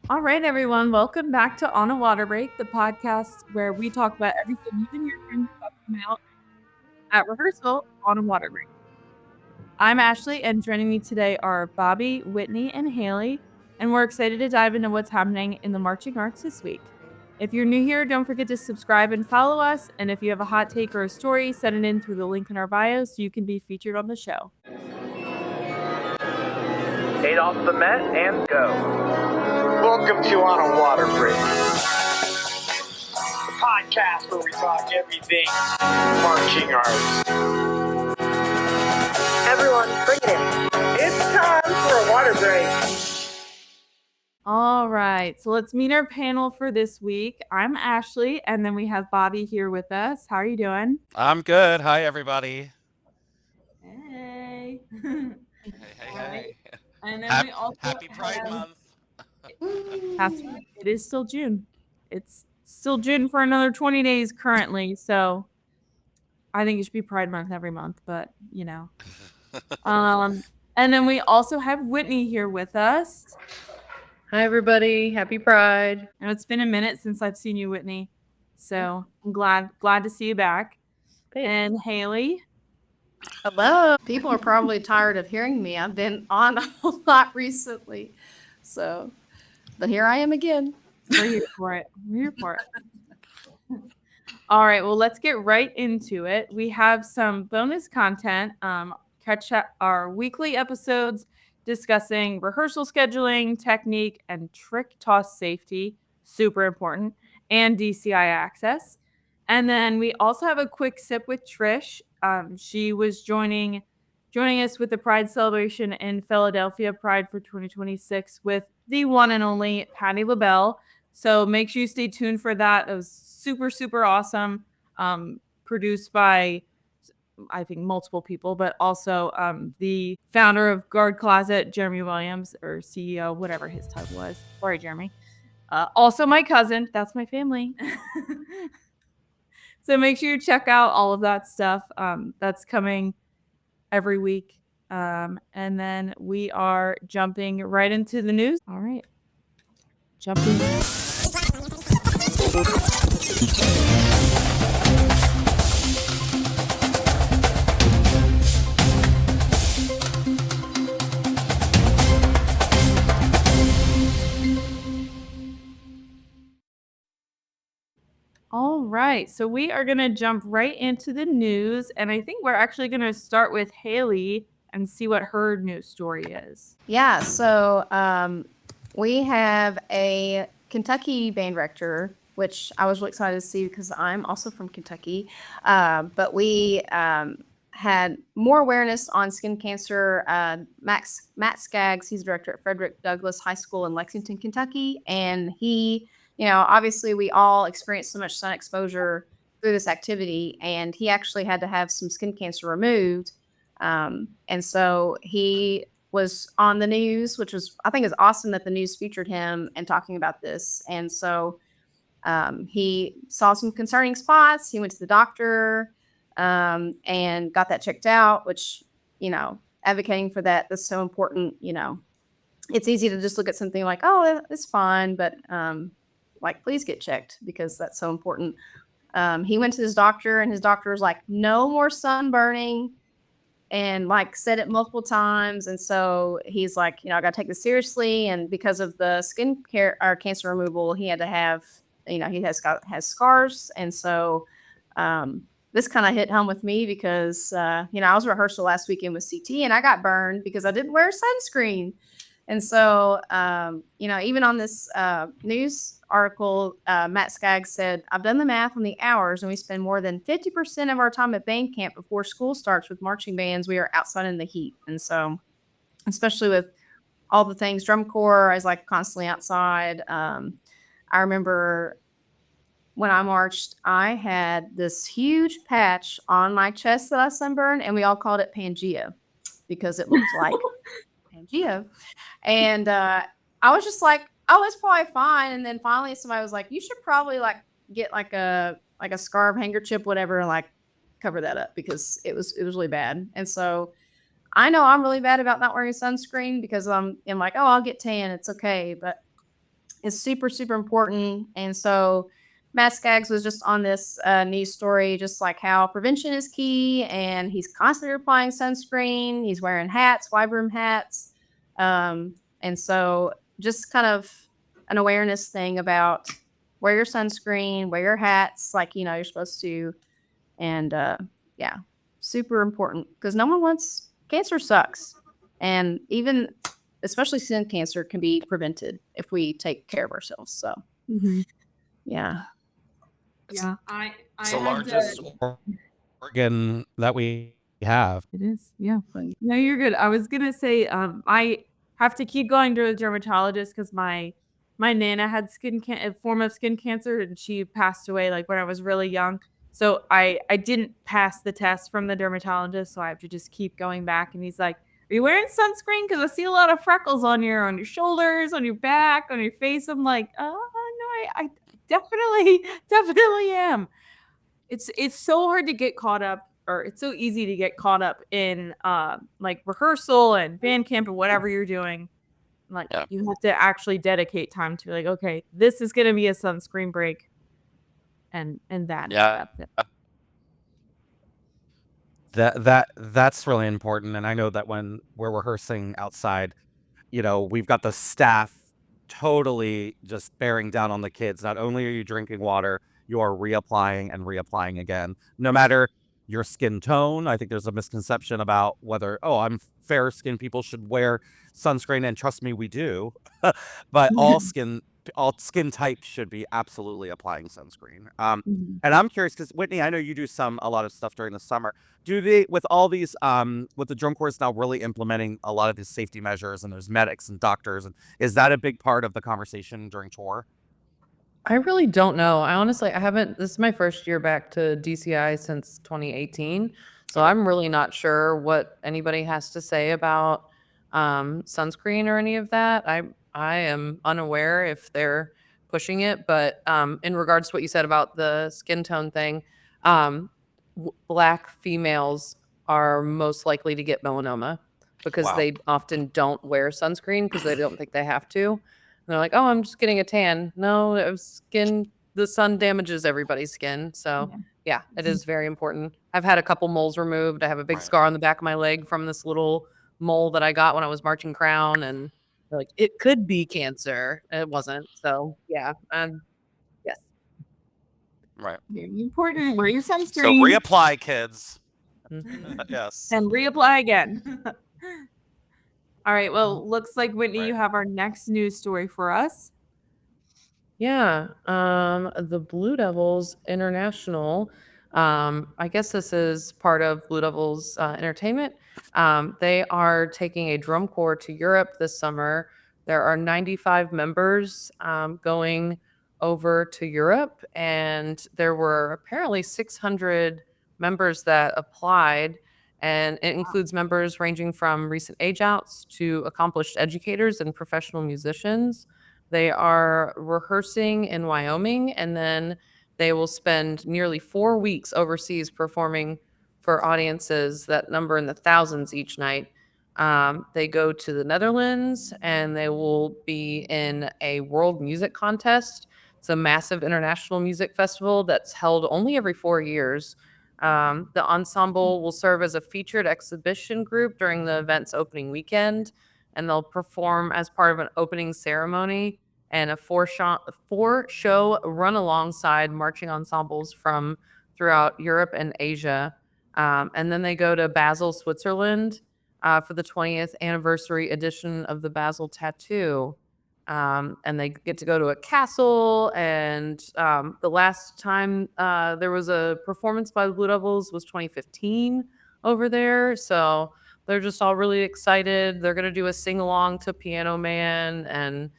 All right, everyone. Welcome back to On a Water Break, the podcast where we talk about everything you and your friends talk about at rehearsal on a water break. I'm Ashlee, and joining me today are Bobbey, Whitney, and Hayley, and we're excited to dive into what's happening in the marching arts this week. If you're new here, don't forget to subscribe and follow us, and if you have a hot take or a story, send it in through the link in our bio so you can be featured on the show. 8 off the mat and go. Welcome to On a Water Break, the podcast where we talk everything marching arts. Everyone, bring it in. It's time for a water break. All right, so let's meet our panel for this week. I'm Ashlee, and then we have Bobbey here with us. How are you doing? I'm good. Hi, everybody. Hey. Hey. And then we also Happy Pride Month. It is still June. It's still June for another 20 days currently, so I think it should be Pride Month every month, but you know. And then we also have Whitney here with us. Hi, everybody. Happy Pride. And it's been a minute since I've seen you, Whitney. So I'm glad to see you back. Thanks. And Hayley. Hello. People are probably tired of hearing me. I've been on a lot recently. But here I am again. We're here for it. All right. Well, let's get right into it. We have some bonus content. Catch our weekly episodes discussing rehearsal scheduling, technique, and trick toss safety. Super important. And DCI access. And then we also have a quick sip with Trish. She was joining us with the Pride celebration in Philadelphia Pride for 2026 with the one and only Patti LaBelle. So make sure you stay tuned for that. It was super, super awesome. Produced by, I think, multiple people, but also the founder of Guard Closet, Jeremy Williams, or CEO, whatever his title was. Sorry, Jeremy. Also my cousin. That's my family. So make sure you check out all of that stuff. That's coming every week. And then we are jumping right into the news. All right. Jumping. All right, so we are going to jump right into the news, and I think we're actually going to start with Hayley and see what her news story is. Yeah, so we have a Kentucky band director, which I was really excited to see because I'm also from Kentucky. But we had more awareness on skin cancer. Matt Skaggs, he's director at Frederick Douglass High School in Lexington, Kentucky, and he, obviously we all experience so much sun exposure through this activity, and he actually had to have some skin cancer removed. And so he was on the news, which was, I think is awesome that the news featured him and talking about this. And so he saw some concerning spots. He went to the doctor and got that checked out, which, advocating for that, that's so important. It's easy to just look at something like, oh, it's fine, but please get checked because that's so important. He went to his doctor and his doctor was like, no more sunburning, and said it multiple times. And so he's like, I got to take this seriously. And because of the skin care or cancer removal, he had to have, he has scars. And so this kind of hit home with me because, I was rehearsal last weekend with CT and I got burned because I didn't wear sunscreen. And so, even on this news article, Matt Skaggs said, I've done the math on the hours and we spend more than 50% of our time at band camp before school starts with marching bands. We are outside in the heat. And so, especially with all the things, drum corps, I was constantly outside. I remember when I marched, I had this huge patch on my chest that I sunburned, and we all called it Pangea because it looked like Pangea. And I was just like, oh, it's probably fine. And then finally somebody was like, you should probably get a scarf, handkerchief, whatever, and cover that up because it was really bad. And so I know I'm really bad about not wearing sunscreen because I'm like, oh, I'll get tan. It's okay. But is super, super important. And so Matt Skaggs was just on this news story, just like how prevention is key, and he's constantly applying sunscreen. He's wearing hats, wide brim hats. And so just kind of an awareness thing about wear your sunscreen, wear your hats like, you're supposed to. And yeah, super important because no one wants cancer sucks. And even especially skin cancer can be prevented if we take care of ourselves. So yeah. Yeah. It's the largest organ that we have. It is. Yeah. No, you're good. I was gonna say, I have to keep going to a dermatologist because my nana had a form of skin cancer, and she passed away like when I was really young. So I didn't pass the test from the dermatologist, so I have to just keep going back. And he's like, "Are you wearing sunscreen? Because I see a lot of freckles on your shoulders, on your back, on your face." I'm like, "Oh no, I definitely am." It's so hard to get caught up, or it's so easy to get caught up in like rehearsal and band camp and whatever you're doing. Like you have to actually dedicate time to like, okay, this is gonna be a sunscreen break, and that's it. That's really important. And I know that when we're rehearsing outside, we've got the staff totally just bearing down on the kids. Not only are you drinking water, you are reapplying and reapplying again. No matter your skin tone, I think there's a misconception about whether, I'm fair skinned people should wear sunscreen, and trust me, we do. But all skin types should be absolutely applying sunscreen. And I'm curious because Whitney, I know you do a lot of stuff during the summer. Do they, with all these, with the drum corps now really implementing a lot of these safety measures, and there's medics and doctors, and is that a big part of the conversation during tour? I really don't know. I haven't, this is my first year back to DCI since 2018. So I'm really not sure what anybody has to say about sunscreen or any of that. I am unaware if they're pushing it, but in regards to what you said about the skin tone thing, Black females are most likely to get melanoma because they often don't wear sunscreen because they don't think they have to. And they're like, "Oh, I'm just getting a tan." No, the sun damages everybody's skin. So yeah, it is very important. I've had a couple moles removed. I have a big scar on the back of my leg from this little mole that I got when I was marching crown, and they're like, it could be cancer. It wasn't. So yeah. Yes. Right. Very important. Wear your sunscreen. So reapply, kids. Yes. And reapply again. All right. Well, looks like Whitney, you have our next news story for us. Yeah. The Blue Devils International. I guess this is part of Blue Devils Entertainment. They are taking a drum corps to Europe this summer. There are 95 members going over to Europe, and there were apparently 600 members that applied. And it includes members ranging from recent age outs to accomplished educators and professional musicians. They are rehearsing in Wyoming, and then they will spend nearly 4 weeks overseas performing for audiences that number in the thousands each night. They go to the Netherlands, and they will be in a world music contest. It's a massive international music festival that's held only every 4 years. The ensemble will serve as a featured exhibition group during the event's opening weekend, and they'll perform as part of an opening ceremony and a four-show run alongside marching ensembles from throughout Europe and Asia. And then they go to Basel, Switzerland for the 20th anniversary edition of the Basel Tattoo. And they get to go to a castle. And the last time there was a performance by the Blue Devils was 2015 over there. So they're just all really excited. They're going to do a sing-along to Piano Man. And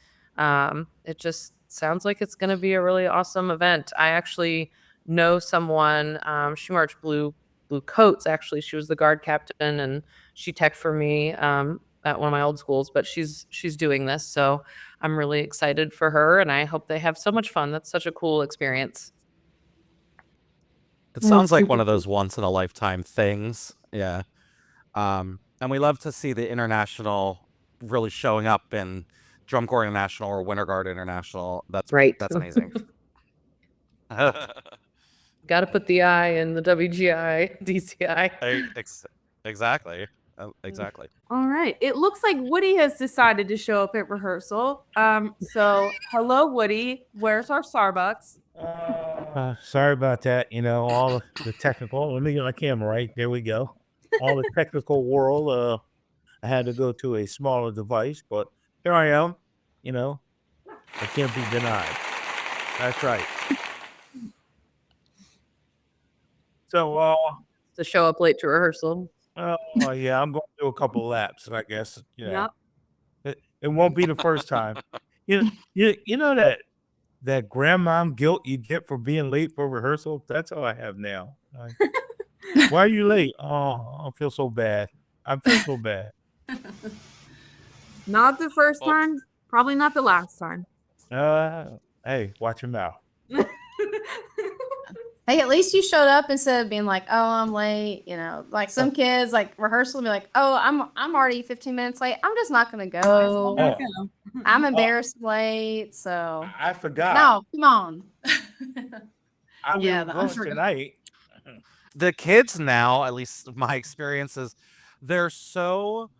it just sounds like it's going to be a really awesome event. I actually know someone, she marched blue coats. Actually, she was the guard captain, and she teched for me at one of my old schools, but she's doing this. So I'm really excited for her, and I hope they have so much fun. That's such a cool experience. It sounds like one of those once in a lifetime things. Yeah. And we love to see the international really showing up in Drum Corps International or Winter Guard International. That's Right. That's amazing. Got to put the I in the WGI, DCI. Exactly. Exactly. All right. It looks like Woody has decided to show up at rehearsal. So hello, Woody. Where's our Starbucks? Sorry about that. All the technical. Let me get my camera right. There we go. All the technical world. I had to go to a smaller device, but here I am. I can't be denied. That's right. So, To show up late to rehearsal. yeah, I'm going to do a couple of laps, I guess. Yep. It won't be the first time. You know that grandmom guilt you get for being late for rehearsal? That's all I have now. Why are you late? Oh, I feel so bad. I feel so bad. Not the first time, probably not the last time. Hey, watch your mouth. Hey, at least you showed up instead of being like, "Oh, I'm late." Like some kids, like rehearsal, be like, "Oh, I'm already 15 minutes late. I'm just not gonna go. I'm embarrassed late." So I forgot. no, come on. I Yeah, will the go unforgot- tonight. The kids now, at least my experience is, they're so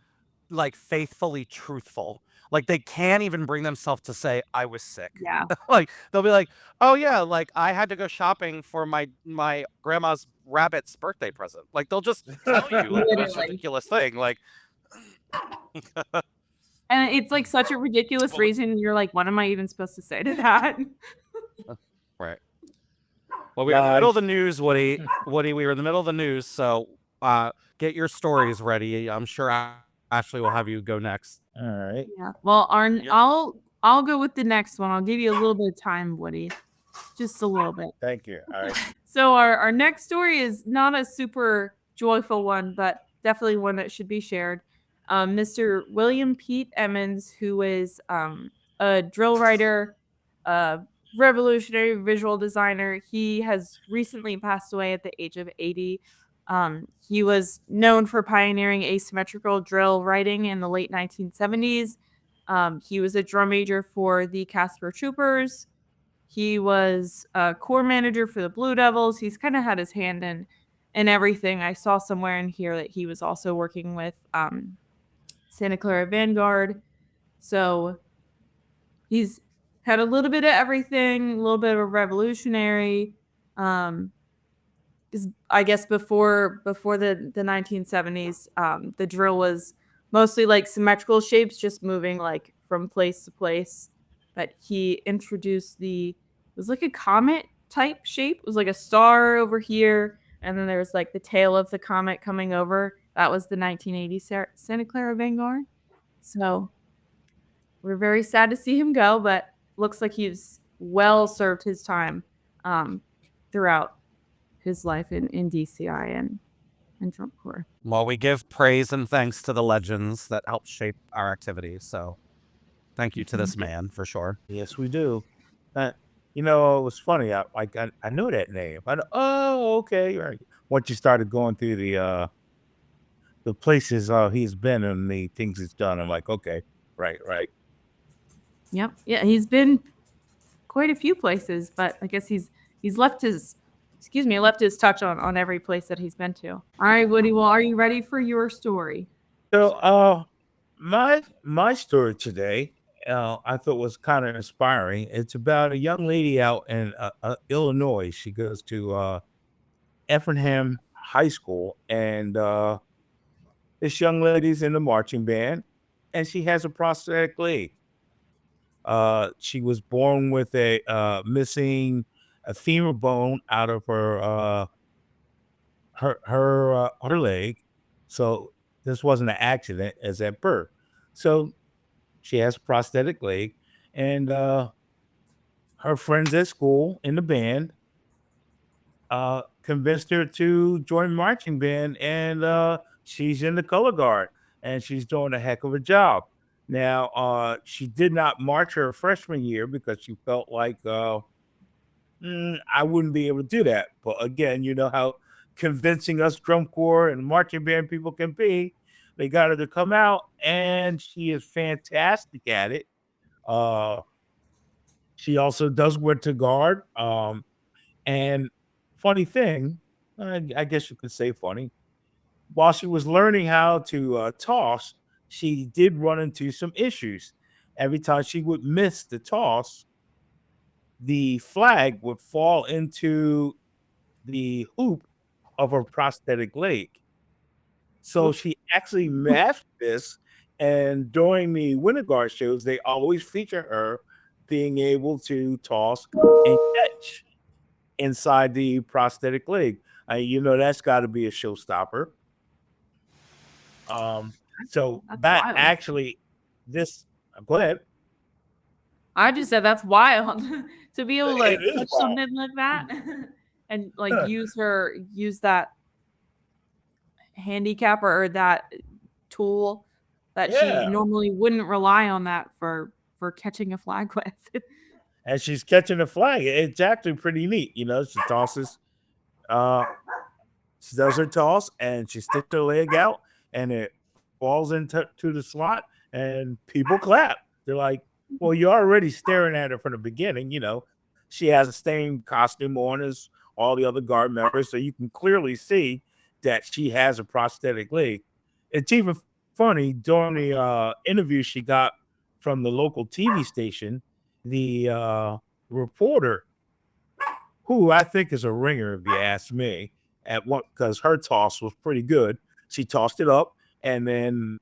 like faithfully truthful. Like they can't even bring themselves to say I was sick. Yeah. Like they'll be like, "Oh yeah, like I had to go shopping for my grandma's rabbit's birthday present." Like they'll just tell you like, the most Literally. ridiculous thing. Like And it's like such a ridiculous reason. And you're like, what am I even supposed to say to that? right. Well, we were in the middle of the news, Woody. Woody, we were in the middle of the news, so get your stories ready. I'm sure Ashlee will have you go next. All right. Yeah. Well, I'll go with the next one. I'll give you a little bit of time, Woody. Just a little bit. Thank you. All right. So our next story is not a super joyful one, but definitely one that should be shared. Mr. William Pete Emmons, who is a drill writer, a revolutionary visual designer. He has recently passed away at the age of 80. He was known for pioneering asymmetrical drill writing in the late 1970s. He was a drum major for the Casper Troopers. He was a corps manager for the Blue Devils. He's kind of had his hand in everything. I saw somewhere in here that he was also working with Santa Clara Vanguard. So he's had a little bit of everything, a little bit of a revolutionary. I guess before the 1970s, the drill was mostly like symmetrical shapes, just moving like from place to place. But he introduced it was like a comet type shape. It was like a star over here, and then there was like the tail of the comet coming over. That was the 1980 Santa Clara Vanguard. So we're very sad to see him go, but looks like he's well served his time throughout his life in DCI and Drum Corps. Well, we give praise and thanks to the legends that helped shape our activities. So thank you to this man for sure. Yes, we do. It was funny. I know that name. Oh, okay. Right. Once you started going through the places he's been and the things he's done, I'm like, okay, right. Yep. Yeah, he's been quite a few places, but I guess he's left his touch on every place that he's been to. All right, Woody, well, are you ready for your story? So, my story today, I thought was kind of inspiring. It's about a young lady out in Illinois. She goes to Effingham High School, and this young lady's in the marching band, and she has a prosthetic leg. She was born with missing a femur bone out of her leg, so this wasn't an accident as at birth. So she has a prosthetic leg, and her friends at school in the band convinced her to join marching band, and she's in the color guard, and she's doing a heck of a job. Now, she did not march her freshman year because she felt like I wouldn't be able to do that. But again, you know how convincing us drum corps and marching band people can be. They got her to come out, and she is fantastic at it. Uh, she also does winter guard. And funny thing, I guess you could say funny, while she was learning how to toss, she did run into some issues. Every time she would miss the toss, the flag would fall into the hoop of her prosthetic leg. So she actually mastered this. And during the winter guard shows, they always feature her being able to toss and catch inside the prosthetic leg. That's got to be a showstopper. So That's that wild. actually, this go ahead. I just said that's wild to be able to It is touch wild. something like that and use that handicap or that tool that she Yeah. normally wouldn't rely on that for catching a flag with. And she's catching the flag. It's actually pretty neat. She tosses, uh, she does her toss and she sticks her leg out and it falls into the slot and people clap. They're like, well, you're already staring at her from the beginning. She has the same costume on as all the other guard members. So you can clearly see that she has a prosthetic leg. It's even funny during the interview she got from the local TV station, the reporter, who I think is a ringer, if you ask me, at one because her toss was pretty good. She tossed it up, and then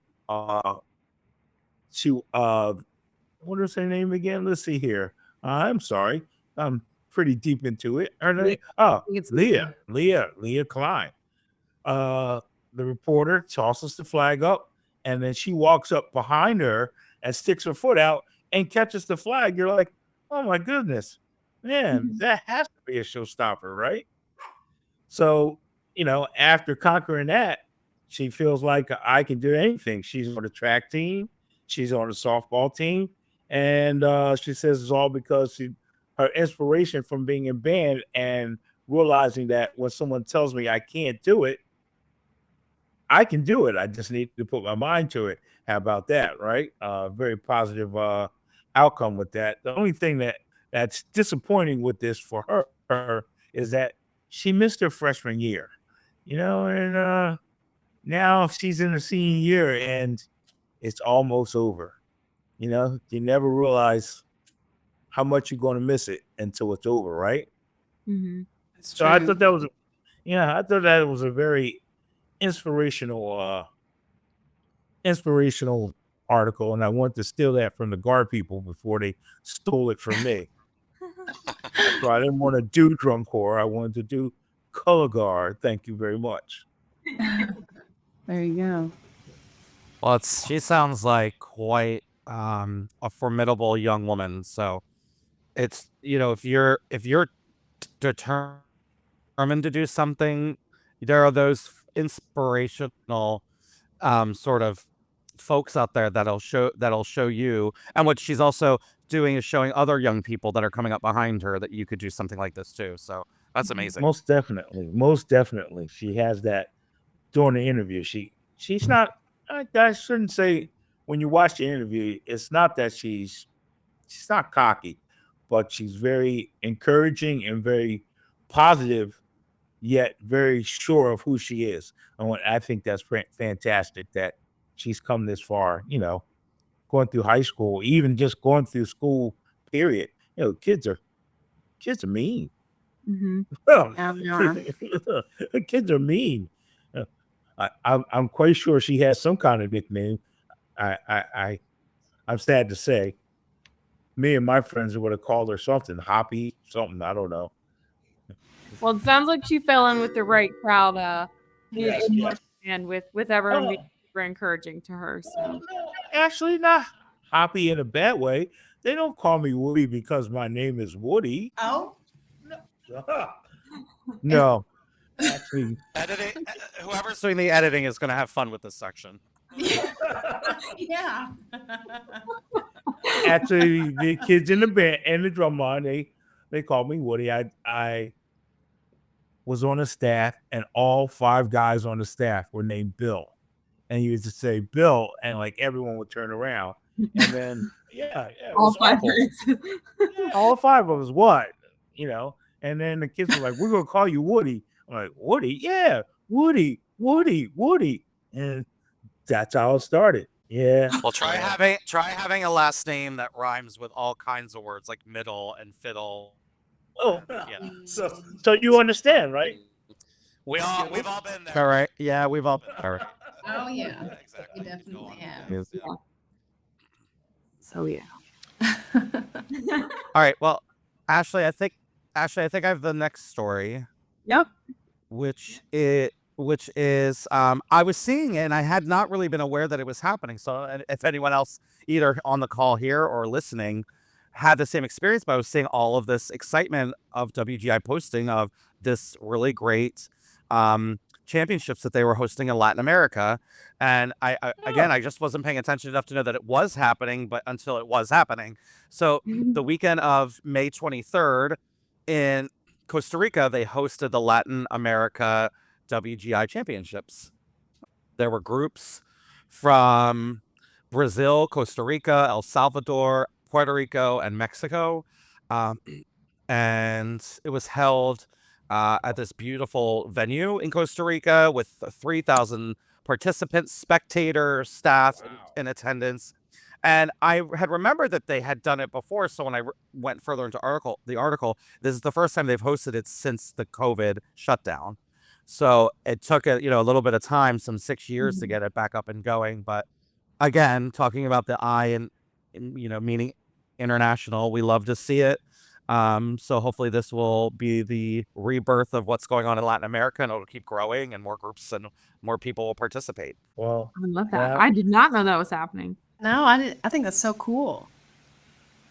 she what is her name again? Let's see here. I'm sorry, I'm pretty deep into it. Her name, I think it's Leah Klein. Uh, the reporter tosses the flag up, and then she walks up behind her and sticks her foot out and catches the flag. You're like, oh my goodness, man, that has to be a showstopper, right? So, after conquering that, she feels like I can do anything. She's on the track team, she's on the softball team, and she says it's all because her inspiration from being in band and realizing that when someone tells me I can't do it, I can do it. I just need to put my mind to it. How about that, right? Very positive outcome with that. The only thing that's disappointing with this for her is that she missed her freshman year, and now she's in her senior year and it's almost over. You never realize how much you're going to miss it until it's over, right? It's So I true. thought that was a very inspirational inspirational article, and I wanted to steal that from the guard people before they stole it from me. So I didn't want to do drum corps. I wanted to do color guard. Thank you very much. There you go. Well, she sounds like quite a formidable young woman. So it's if you're determined to do something, there are those inspirational sort of folks out there that'll show you. And what she's also doing is showing other young people that are coming up behind her that you could do something like this too. So that's amazing. Most definitely, she has that during the interview. She's not. I shouldn't say when you watch the interview. It's not that she's not cocky, but she's very encouraging and very positive, yet very sure of who she is. And I think that's fantastic that she's come this far. Going through high school, even just going through school. Period. Kids are mean. Well, Yeah, they are. kids are mean. I'm quite sure she has some kind of nickname. I'm sad to say. Me and my friends would have called her something, Hoppy, something. I don't know. Well, it sounds like she fell in with the right crowd. Yes. And with everyone Oh, being super encouraging to her. So no, actually, not Hoppy in a bad way. They don't call me Woody because my name is Woody. Oh, No, actually, Editing. Whoever's doing the editing is going to have fun with this section. yeah. actually, the kids in the band and the drum line, they call me Woody. I was on a staff, and all 5 guys on the staff were named Bill. And you used to say Bill, and like everyone would turn around. And then Yeah, it All was 5 awful. grades. Yeah, all 5 of us, what? And then the kids were like, "We're gonna call you Woody." I'm like, "Woody? Yeah, Woody, Woody, Woody." And that's how it started. Yeah. Well, try having a last name that rhymes with all kinds of words like middle and fiddle. Oh, Yeah. so you understand, right? We've all been there. All right. Yeah, we've all been there. Oh, yeah. Yeah, exactly. We definitely have. Yeah. So yeah. All right. Well, Ashlee, I think I have the next story, Yep. which is I was seeing it and I had not really been aware that it was happening. So if anyone else either on the call here or listening had the same experience, but I was seeing all of this excitement of WGI posting of this really great championships that they were hosting in Latin America. And I just wasn't paying attention enough to know that it was happening, but until it was happening. So the weekend of May 23rd in Costa Rica, they hosted the Latin America WGI Championships. There were groups from Brazil, Costa Rica, El Salvador, Puerto Rico, and Mexico. And it was held at this beautiful venue in Costa Rica with 3,000 participants, spectators, staff in attendance. And I had remembered that they had done it before. So when I went further into the article, this is the first time they've hosted it since the COVID shutdown. So it took a little bit of time, some 6 years to get it back up and going. But again, talking about the I and meaning international, we love to see it. So hopefully this will be the rebirth of what's going on in Latin America, and it'll keep growing and more groups and more people will participate. Well, I love that. I did not know that was happening. No, I didn't. I think that's so cool.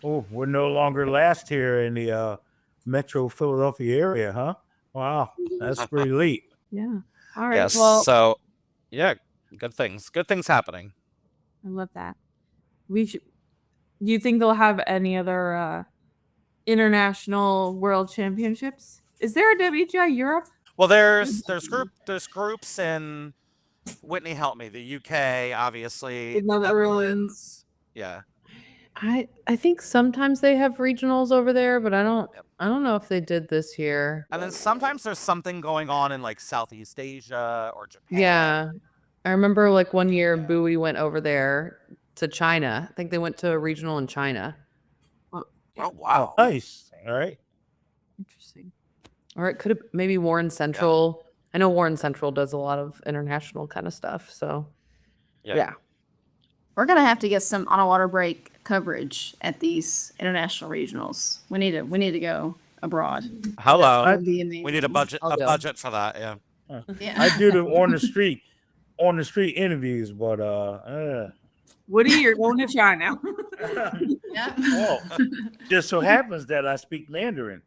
oh, we're no longer last here in the Metro Philadelphia area, huh? Wow, that's pretty late. Yeah. All right. Yes. Well, So yeah, good things happening. I love that. Do you think they'll have any other international world championships? Is there a WGI Europe? Well, there's groups in Whitney, help me. The UK, obviously. In the Netherlands. Yeah. I think sometimes they have regionals over there, but I don't know if they did this year. And then sometimes there's something going on in like Southeast Asia or Japan. Yeah. I remember like one year Bowie went over there to China. I think they went to a regional in China. Oh wow. Nice. All right. Interesting. Or it could have maybe Warren Central. I know Warren Central does a lot of international kind of stuff. So yeah. We're gonna have to get some on a water break coverage at these international regionals. We need to go abroad. Hello. That would be amazing. We need a budget I'll go. budget for that. Yeah. Yeah. I do the on the street interviews, but Woody, you're going to China. Yeah. well, just so happens that I speak Mandarin.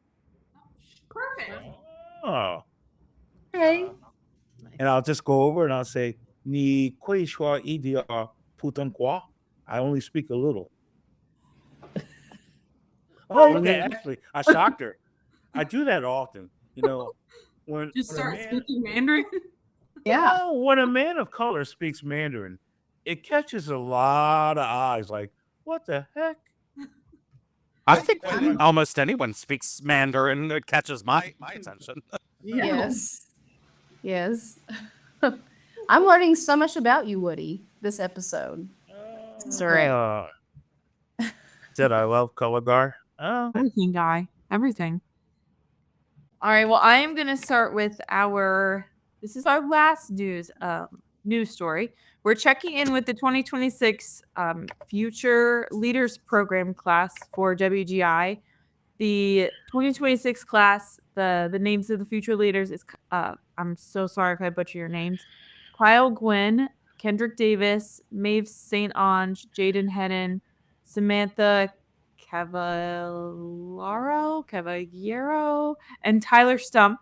Perfect. Oh, Okay. and I'll just go over and I'll say, "Ni kui shua EDR putonghua." I only speak a little. Oh, okay. Actually, I shocked her. I do that often. When Just when a start man- speaking Mandarin. Yeah. Oh, when a man of color speaks Mandarin, it catches a lot of eyes. Like, what the heck? I think when almost anyone speaks Mandarin, it catches my attention. Yes. Yes. I'm learning so much about you, Woody, this episode. Sorry. Did I love color guard? Oh, Everything, guy. Everything. All right. Well, I am going to start with this is our last news story. We're checking in with the 2026 Future Leaders Program class for WGI. The 2026 class, the names of the future leaders is, I'm so sorry if I butcher your names, Kyle Gwynn, Kendrick Davis, Maeve St. Ange, Jaden Hedden, Samantha Cavallaro, and Tyler Stump.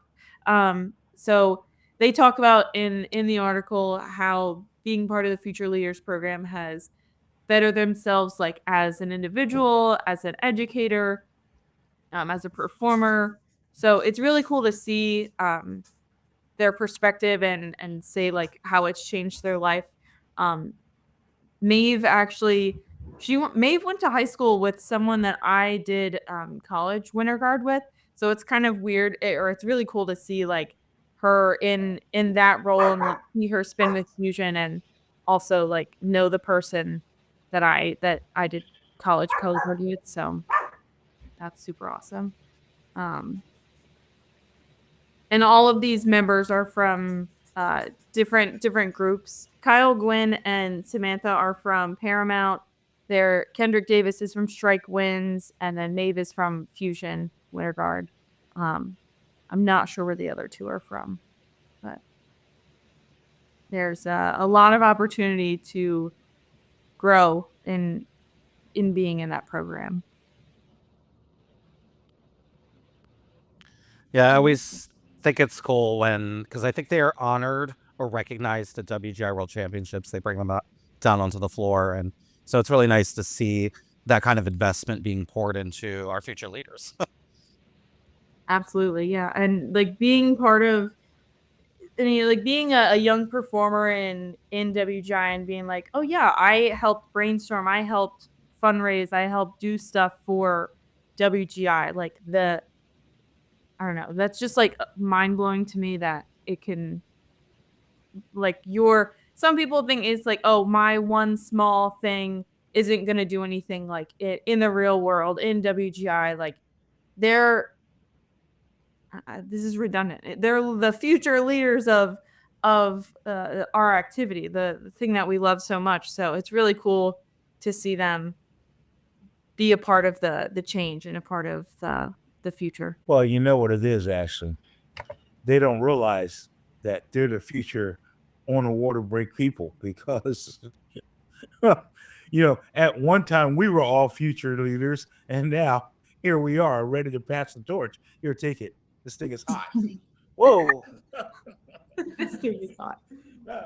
So they talk about in the article how being part of the Future Leaders Program has bettered themselves, like as an individual, as an educator, as a performer. So it's really cool to see their perspective and say like how it's changed their life. Maeve actually Maeve went to high school with someone that I did college winter guard with. So it's kind of weird, or it's really cool to see like her in that role and like see her spin with Fusion, and also like know the person that I did college color guard with. So that's super awesome. And all of these members are from different groups. Kyle, Gwen, and Samantha are from Paramount. Kendrick Davis is from Strike Winds, and then Maeve is from Fusion Winter Guard. I'm not sure where the other two are from, but there's a lot of opportunity to grow in being in that program. Yeah, I always think it's cool because I think they are honored or recognized at WGI World Championships. They bring them down onto the floor. And so it's really nice to see that kind of investment being poured into our future leaders. Absolutely, yeah. And like being part of, like being a young performer in WGI and being like, oh yeah, I helped brainstorm, I helped fundraise, I helped do stuff for WGI. Like I don't know, that's just like mind blowing to me that it can, like, some people think it's like, oh, my one small thing isn't going to do anything like it in the real world in WGI. Like this is redundant. They're the future leaders of our activity, the thing that we love so much. So it's really cool to see them be a part of the change and a part of the future. Well, you know what it is, Ashlee. They don't realize that they're the future on the water break people, because at one time we were all future leaders, and now here we are ready to pass the torch. Here, take it. This thing is hot. Whoa. This thing is hot.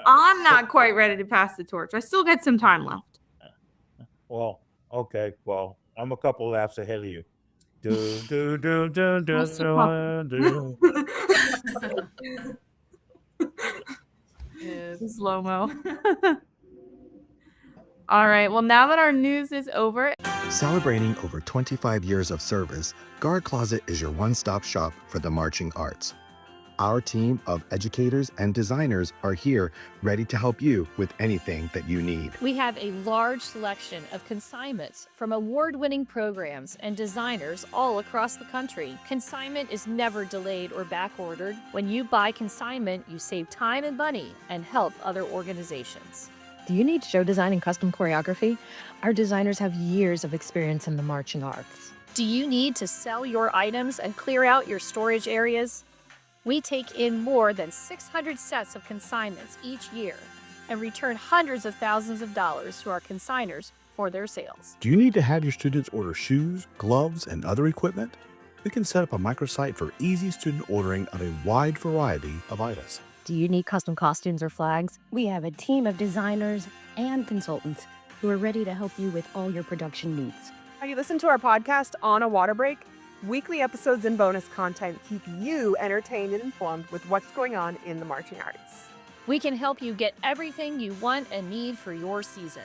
I'm not quite ready to pass the torch. I still got some time left. Well, okay. Well, I'm a couple laps ahead of you. Do, do, do, do, do, do, do. Slow-mo. All right. Well, now that our news is over. Celebrating over 25 years of service, Guard Closet is your one-stop shop for the marching arts. Our team of educators and designers are here ready to help you with anything that you need. We have a large selection of consignments from award-winning programs and designers all across the country. Consignment is never delayed or back-ordered. When you buy consignment, you save time and money and help other organizations. Do you need show design and custom choreography? Our designers have years of experience in the marching arts. Do you need to sell your items and clear out your storage areas? We take in more than 600 sets of consignments each year and return hundreds of thousands of dollars to our consigners for their sales. Do you need to have your students order shoes, gloves, and other equipment? We can set up a microsite for easy student ordering of a wide variety of items. Do you need custom costumes or flags? We have a team of designers and consultants who are ready to help you with all your production needs. Have you listened to our podcast On a Water Break? Weekly episodes and bonus content keep you entertained and informed with what's going on in the marching arts. We can help you get everything you want and need for your season.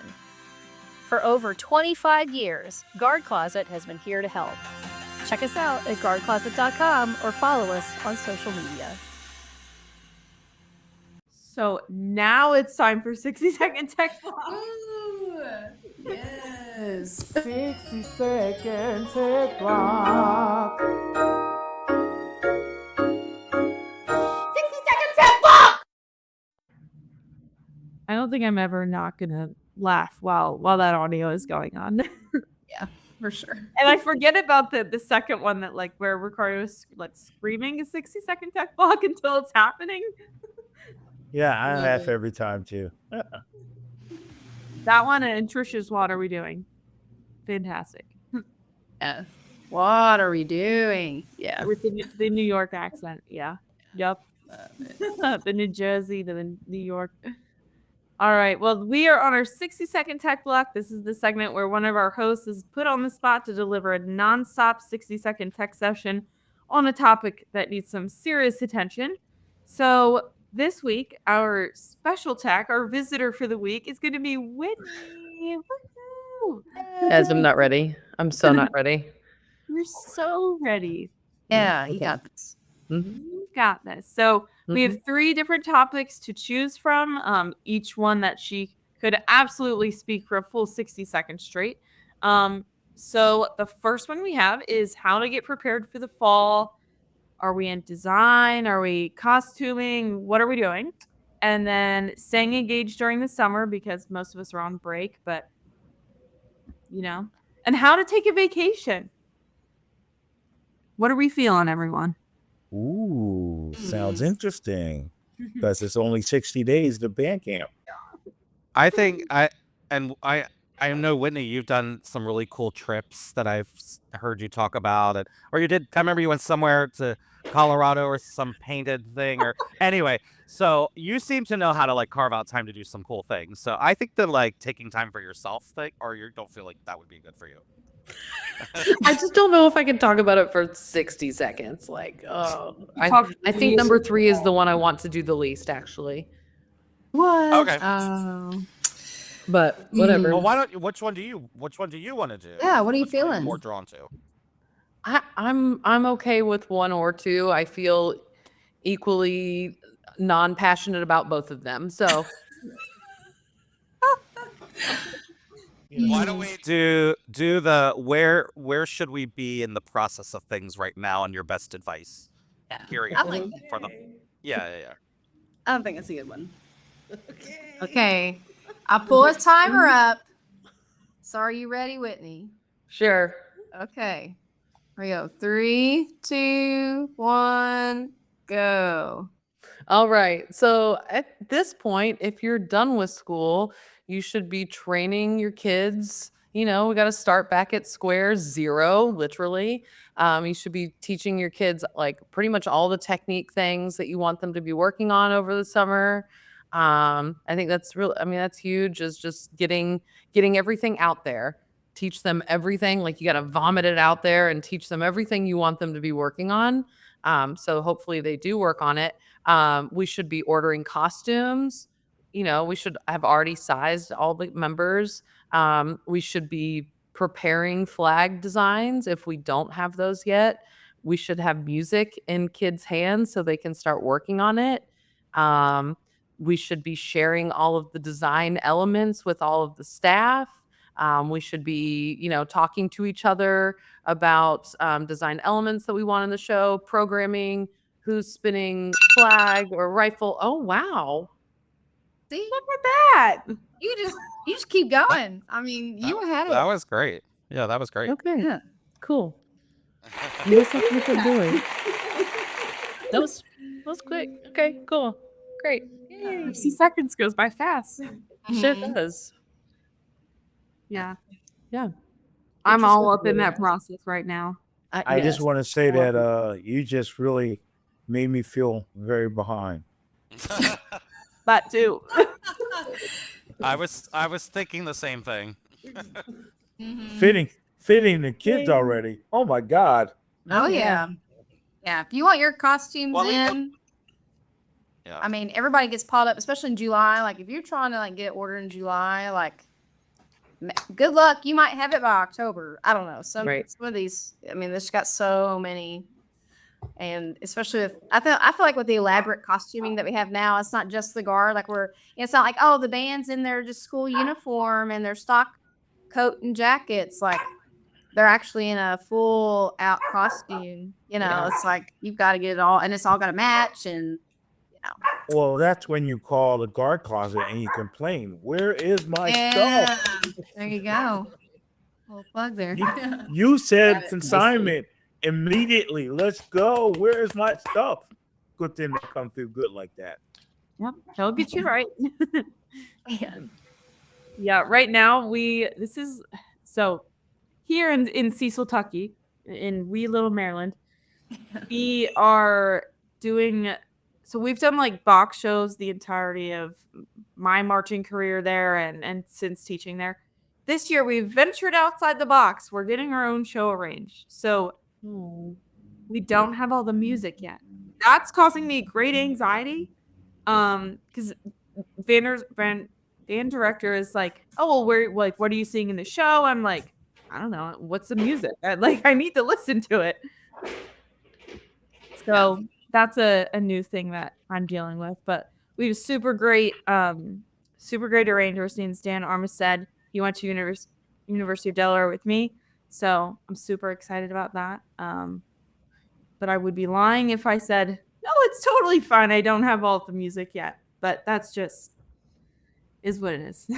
For over 25 years, Guard Closet has been here to help. Check us out at guardcloset.com or follow us on social media. So now it's time for 60-second tech block. Yes. 60-second tech block. 60-second tech block. I don't think I'm ever not gonna laugh while that audio is going on. Yeah, for sure. And I forget about the second one, that like where Ricardo is like screaming a 60-second tech block until it's happening. Yeah, I laugh every time too. That one and Trisha's What Are We Doing? Fantastic. Yeah. What are we doing? Yeah. With the New York accent. Yeah. Yep. The New Jersey, the New York. All right. Well, we are on our 60-second tech block. This is the segment where one of our hosts is put on the spot to deliver a nonstop 60-second tech session on a topic that needs some serious attention. So this week, our special tech, our visitor for the week, is going to be Whitney. Woo! As I'm not ready. I'm so not ready. You're so ready. Yeah, you Okay. got this. Mhm. You got this. So we have 3 different topics to choose from. Each one that she could absolutely speak for a full 60 seconds straight. So the first one we have is how to get prepared for the fall. Are we in design? Are we costuming? What are we doing? And then staying engaged during the summer because most of us are on break, but and how to take a vacation. What are we feeling, everyone? Ooh, sounds interesting. Because it's only 60 days to band camp. I think I know, Whitney, you've done some really cool trips that I've heard you talk about, or you did. I remember you went somewhere to Colorado or some painted thing, or anyway. So you seem to know how to like carve out time to do some cool things. So I think that like taking time for yourself thing, or you don't feel like that would be good for you. I just don't know if I can talk about it for 60 seconds. Like, I think number 3 is the one I want to do the least, actually. What? Okay. But whatever. Well, why don't you? Which one do you want to do? Yeah, what are you Which one feeling? more drawn to? I'm okay with 1 or 2. I feel equally non-passionate about both of them. So Why don't we do the where should we be in the process of things right now, and your best advice? Curious I like for the yeah. I don't think that's a good one. Okay. I'll pull a timer up. So are you ready, Whitney? sure. Okay. Here we go. 3, 2, 1, go. All right. So at this point, if you're done with school, you should be training your kids. We got to start back at square 0, literally. You should be teaching your kids like pretty much all the technique things that you want them to be working on over the summer. I think that's really, that's huge, is just getting everything out there. Teach them everything. Like you got to vomit it out there and teach them everything you want them to be working on. So hopefully they do work on it. We should be ordering costumes. We should have already sized all the members. We should be preparing flag designs if we don't have those yet. We should have music in kids' hands so they can start working on it. We should be sharing all of the design elements with all of the staff. We should be, talking to each other about design elements that we want in the show, programming, who's spinning flag or rifle. Oh, wow. See? Look at that. You just keep going. I mean, you had That it. was great. Yeah, that was great. Okay. Yeah. Cool. This is what they're doing. That was quick. Okay, cool. Great. 60 seconds goes by fast. Sure does. Yeah. Yeah. I'm all up in that process right now. I just want to say that you just really made me feel very behind. That too. I was thinking the same thing. Fitting the kids already. Oh my God. Oh yeah. Yeah. If you want your costumes Well, in, Yeah. I mean, everybody gets piled up, especially in July. Like if you're trying to like get ordered in July, like good luck. You might have it by October. I don't know. Some of these, I mean, there's got so many. And especially with, I feel like with the elaborate costuming that we have now, it's not just the guard. Like it's not like, oh, the band's in their just school uniform and their stock coat and jackets. Like they're actually in a full out costume. It's like you've got to get it all, and it's all got to match. And Well, that's when you call the guard closet and you complain, where is my stuff? There you go. Little plug there. You said consignment immediately. Let's go. Where is my stuff? Good thing they come through good like that. Yep, he'll get you right. Yeah, right now so here in Cecil, Tucky, in wee little Maryland, we are doing, so we've done like box shows the entirety of my marching career there and since teaching there. This year we've ventured outside the box. We're getting our own show arranged. So we don't have all the music yet. That's causing me great anxiety. Because band director is like, oh, well, what are you seeing in the show? I'm like, I don't know. What's the music? I need to listen to it. So that's a new thing that I'm dealing with. But we have super great arrangers. Named Dan Armistead. He went to University of Delaware with me. So I'm super excited about that. But I would be lying if I said, no, it's totally fine. I don't have all the music yet. But that's just is what it is. You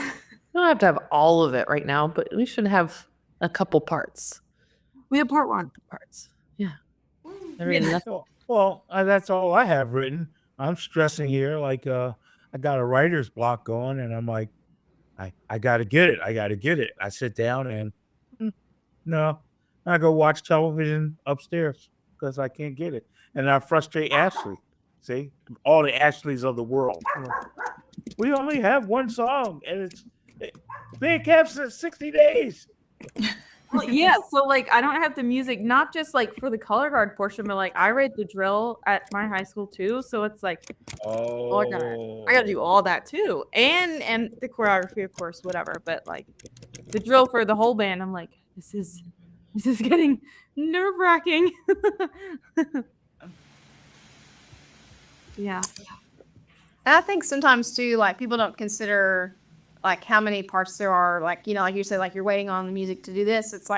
don't have to have all of it right now, but we should have a couple parts. We have part 1. Parts. Yeah. Well, that's all I have written. I'm stressing here like I got a writer's block going, and I'm like, I got to get it. I got to get it. I sit down and no, I go watch television upstairs because I can't get it. And I frustrate Ashlee. See, all the Ashleys of the world. We only have one song, and it's big caps in 60 days. Well, yeah, so I don't have the music, not just for the color guard portion, but I write the drill at my high school too. So it's I gotta do all that too, and the choreography, of course, whatever. But the drill for the whole band, I'm like, this is getting nerve-wracking. Yeah. And I think sometimes too, people don't consider how many parts there are. Like you say, you're waiting on the music to do this. It's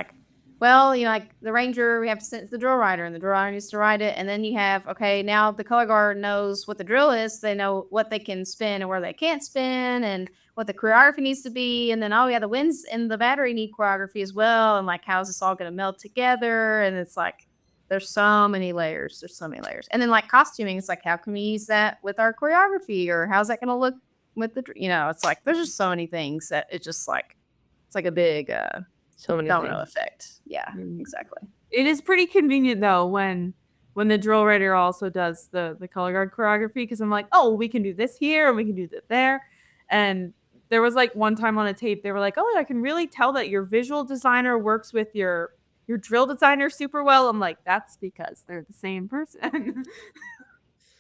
well, the ranger, we have to send it to the drill writer, and the drill writer needs to write it. And then you have, okay, now the color guard knows what the drill is. They know what they can spin and where they can't spin, and what the choreography needs to be. And then, oh yeah, the winds and the battery need choreography as well. And how's this all going to meld together? And it's there's so many layers. And then costuming, it's how can we use that with our choreography, or how's that going to look with the, it's there's just so many things that it's just it's a big so many domino effect. Yeah, exactly. It is pretty convenient though when the drill writer also does the color guard choreography, because I'm like, oh, we can do this here and we can do that there. And there was one time on a tape, they were like, oh, I can really tell that your visual designer works with your drill designer super well. I'm like, that's because they're the same person.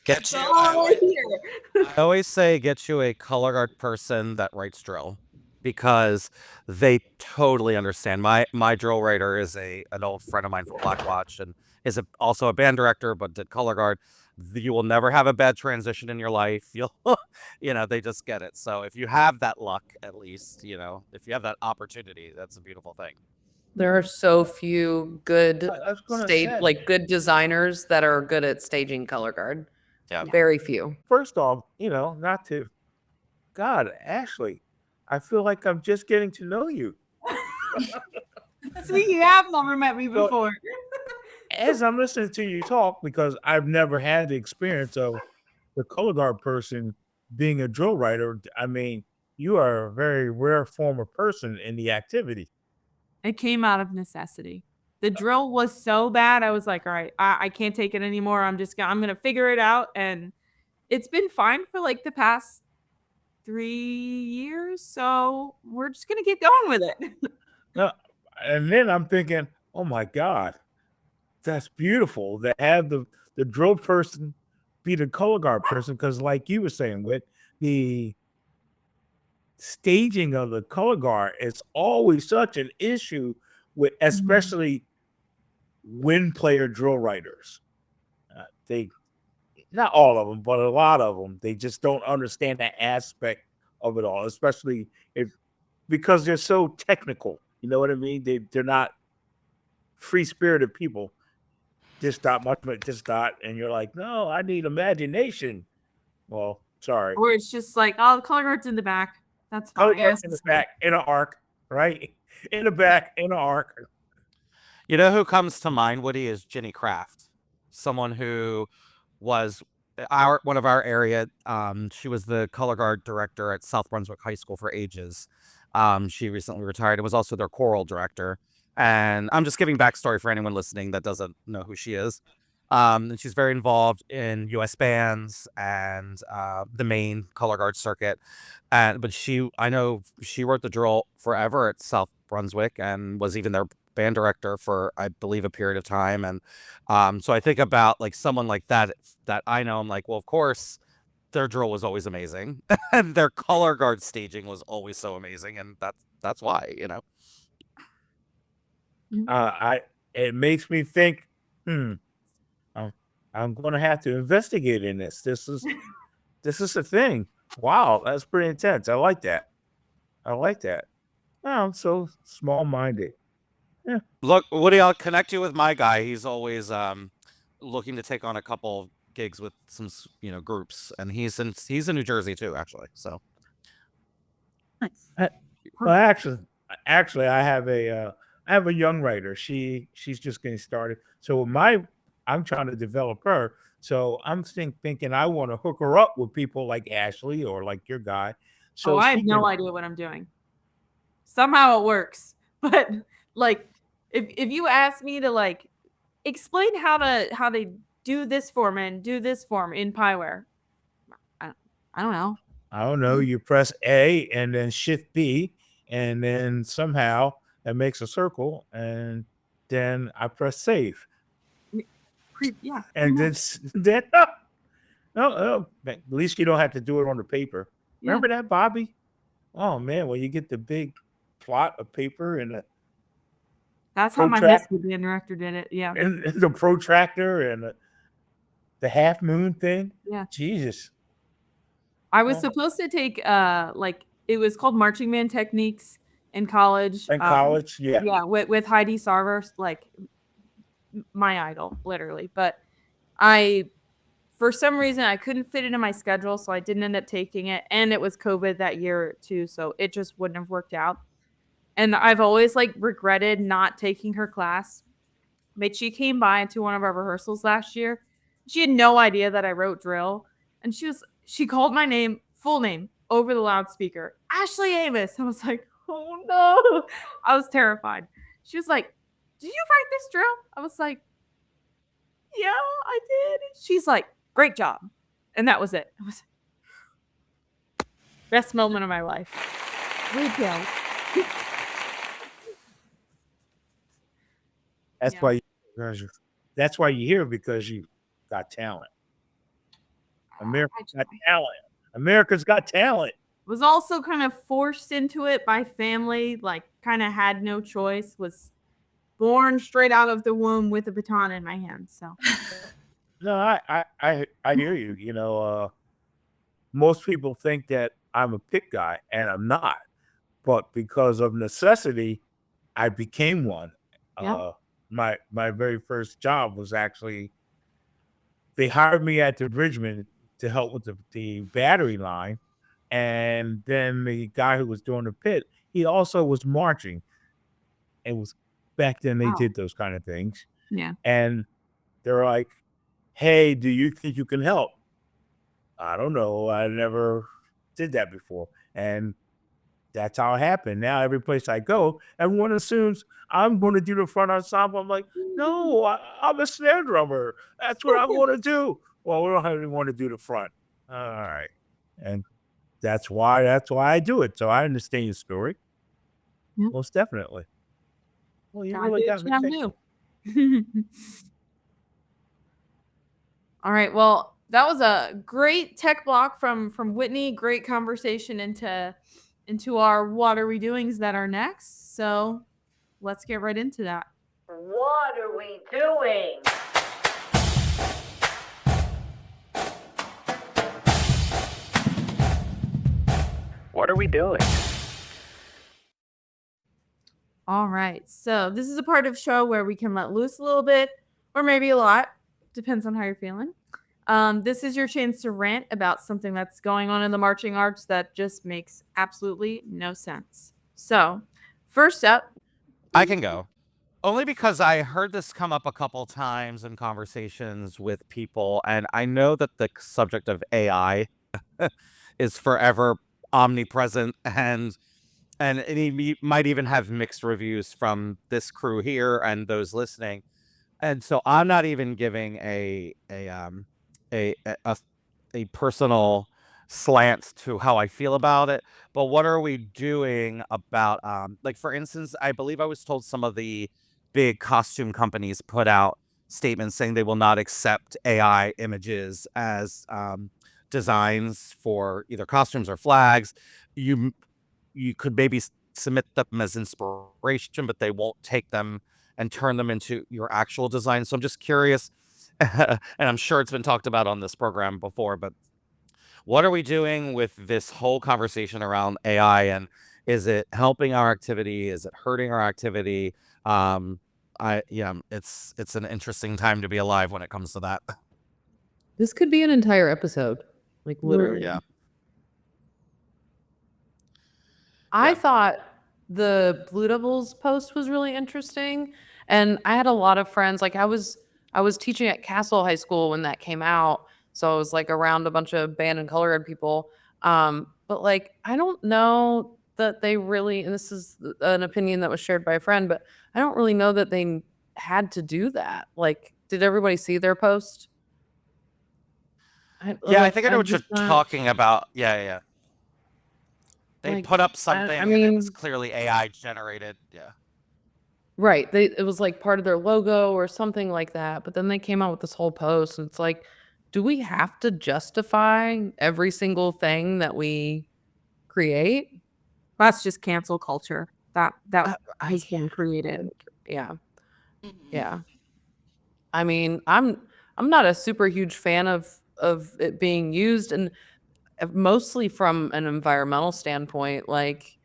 Get you. I always say get you a color guard person that writes drill, because they totally understand. My drill writer is an old friend of mine from Blackwatch, and is also a band director, but did color guard. You will never have a bad transition in your life. You'll, they just get it. So if you have that luck, at least, if you have that opportunity, that's a beautiful thing. There are so few good good designers that are good at staging color guard. Yeah. Very few. First off, not to, God, Ashlee, I feel like I'm just getting to know you. See, you have never met me before. As I'm listening to you talk, because I've never had the experience of the color guard person being a drill writer, I mean, you are a very rare form of person in the activity. It came out of necessity. The drill was so bad. I was like, all right, I can't take it anymore. I'm going to figure it out. And it's been fine for the past 3 years. So we're just going to get going with it. No, and then I'm thinking, oh my God, that's beautiful to have the drill person be the color guard person. Because like you were saying, with the staging of the color guard, it's always such an issue with, especially wind player drill writers. They, not all of them, but a lot of them, they just don't understand that aspect of it all, especially because they're so technical. You know what I mean? They're not free-spirited people. Just not much, but just not. And you're like, no, I need imagination. Well, sorry. Or it's just oh, the color guard's in the back. That's fine. In the back, in an arc, right? In the back, in an arc. You know who comes to mind, Woody, is Jenny Kraft, someone who was one of our area. She was the color guard director at South Brunswick High School for ages. She recently retired and was also their choral director. And I'm just giving backstory for anyone listening that doesn't know who she is. And she's very involved in U.S. bands and the main color guard circuit. But I know she wrote the drill forever at South Brunswick and was even their band director for, I believe, a period of time. And so I think about someone like that I know. I'm like, well, of course, their drill was always amazing, and their color guard staging was always so amazing, and that's why, you know. It makes me think, I'm going to have to investigate in this. This is a thing. Wow, that's pretty intense. I like that. Oh, I'm so small-minded. Yeah. Look, Woody, I'll connect you with my guy. He's always looking to take on a couple gigs with some groups, and he's in New Jersey too, actually. So Nice. Well, actually, I have a young writer. She's just getting started. So I'm trying to develop her. So I'm thinking I want to hook her up with people like Ashlee or like your guy. So I she have no can, idea what I'm doing. Somehow it works. But like if you ask me to like explain how to do this form and do this form in Pyware, I don't know. I don't know, you press A and then Shift B, and then somehow it makes a circle, and then I press save. Yeah. And then at least you don't have to do it on the paper. Yeah. Remember that, Bobbey? Oh man, when you get the big plot of paper and That's how my mystery band director did it. Yeah. and the protractor and the half moon thing. Yeah. Jesus. I was supposed to take like it was called marching band techniques in college. In college, yeah. Yeah, with Heidi Sarver, like my idol, literally. But for some reason I couldn't fit it in my schedule, so I didn't end up taking it. And it was COVID that year too, so it just wouldn't have worked out. And I've always like regretted not taking her class. But she came by to one of our rehearsals last year. She had no idea that I wrote drill. And she called my name, full name, over the loudspeaker. Ashlee Amos. I was like, oh no. I was terrified. She was like, did you write this drill? I was like, yeah, I did. She's like, great job. And that was it. It was best moment of my life. Retail. That's why you hear, because you got talent. America's got talent. America's got talent. Was also kind of forced into it by family, like kind of had no choice, was born straight out of the womb with a baton in my hand. So No, I hear you. You know, most people think that I'm a pick guy, and I'm not. But because of necessity, I became one. Yeah. My very first job was actually, they hired me at the Bridgman to help with the battery line. And then the guy who was doing the pit, he also was marching. It was back then they Wow. did those kind of things. Yeah. And they're like, hey, do you think you can help? I don't know. I never did that before. And that's how it happened. Now every place I go, everyone assumes I'm going to do the front ensemble. I'm like, no, I'm a snare drummer. That's what I want to do. Well, we don't have anyone to do the front. All right. And that's why I do it. So I understand your story. Yep. Most definitely. Well, you Gotta really do got what me you thinking. gotta do. All right. Well, that was a great tech block from Whitney. Great conversation into our what are we doings that are next. So let's get right into that. What are we doing? What are we doing? All right. So this is a part of the show where we can let loose a little bit, or maybe a lot. Depends on how you're feeling. This is your chance to rant about something that's going on in the marching arts that just makes absolutely no sense. So, first up, I can go. Only because I heard this come up a couple times in conversations with people, and I know that the subject of AI is forever omnipresent, and it might even have mixed reviews from this crew here and those listening. And so I'm not even giving a personal slant to how I feel about it. But what are we doing about, like, for instance, I believe I was told some of the big costume companies put out statements saying they will not accept AI images as designs for either costumes or flags, you could maybe submit them as inspiration, but they won't take them and turn them into your actual design. So I'm just curious, and I'm sure it's been talked about on this program before, but what are we doing with this whole conversation around AI, and is it helping our activity? Is it hurting our activity? It's an interesting time to be alive when it comes to that. This could be an entire episode, like literally. Yeah. I thought the Blue Devils post was really interesting, and I had a lot of friends. Like I was teaching at Castle High School when that came out, so I was like around a bunch of band and color ed people. But like I don't know that they really, and this is an opinion that was shared by a friend, but I don't really know that they had to do that. Like, did everybody see their post? I think I know what you're talking about. Yeah. They Like, put up something I and it mean- was clearly AI generated. Yeah. Right. It was like part of their logo or something like that. But then they came out with this whole post, and it's like, do we have to justify every single thing that we create? That's just cancel culture. That has been created. Yeah. Yeah. I mean, I'm not a super huge fan of it being used, and mostly from an environmental standpoint. Like,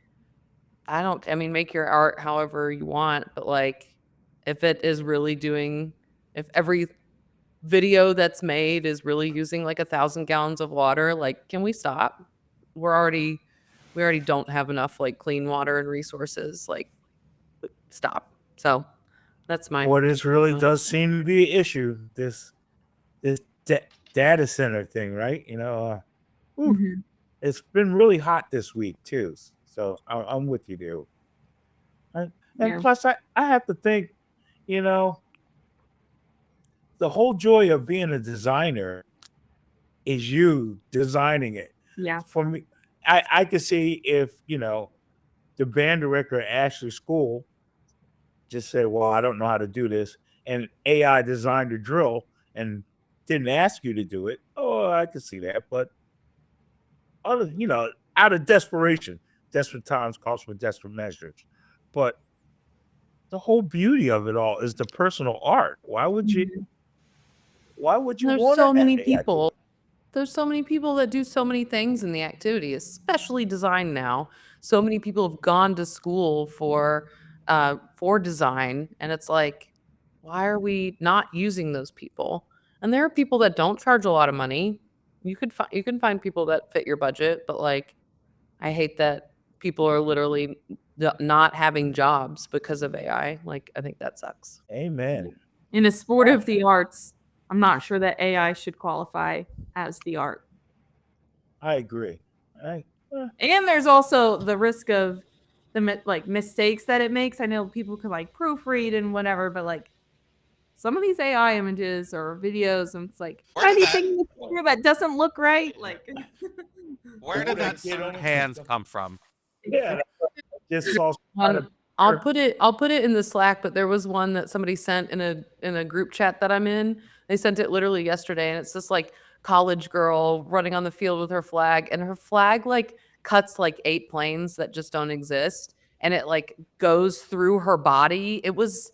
I mean, make your art however you want, but like, if it is really if every video that's made is really using like 1,000 gallons of water, like, can we stop? We already don't have enough like clean water and resources. Like, stop. So that's my. What this really does seem to be an issue, this data center thing, right? It's been really hot this week too. So I'm with you, dude. And plus, I have to think, the whole joy of being a designer is you designing it. Yeah. For me, I could see if, the band director at Ashlee School just said, well, I don't know how to do this, and AI designed a drill and didn't ask you to do it. Oh, I could see that. But out of desperation, desperate times calls for desperate measures. But the whole beauty of it all is the personal art. Why would you There's want so to many have AI do people. it? There's so many people that do so many things in the activity, especially design now. So many people have gone to school for design, and it's like, why are we not using those people? And there are people that don't charge a lot of money. You can find people that fit your budget, but like, I hate that people are literally not having jobs because of AI. Like, I think that sucks. Amen. In a sport of the arts, I'm not sure that AI should qualify as the art. I agree. And there's also the risk of the mistakes that it makes. I know people can like proofread and whatever, but like some of these AI images or videos, and it's like anything that doesn't look right. Like, Where did that hands come from? Yeah. Just saw I'll put it in the Slack, but there was one that somebody sent in a group chat that I'm in. They sent it literally yesterday, and it's this like college girl running on the field with her flag, and her flag like cuts like 8 planes that just don't exist, and it like goes through her body. It was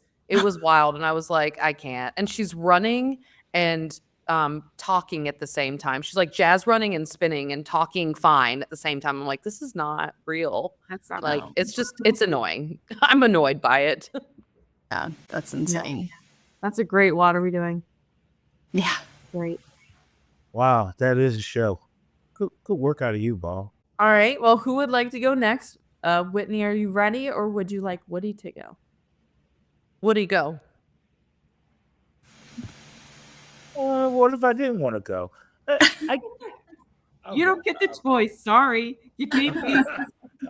wild, and I was like, I can't. And she's running and talking at the same time. She's like jazz running and spinning and talking fine at the same time. I'm like, this is not real. That's not like real. it's annoying. I'm annoyed by it. Yeah, that's insane. That's a great what are we doing? Yeah. Great. Wow, that is a show. Good work out of you, Ball. All right. Well, who would like to go next? Whitney, are you ready, or would you like Woody to go? Woody, go. What if I didn't want to go? You don't get the choice. Sorry. You can't be.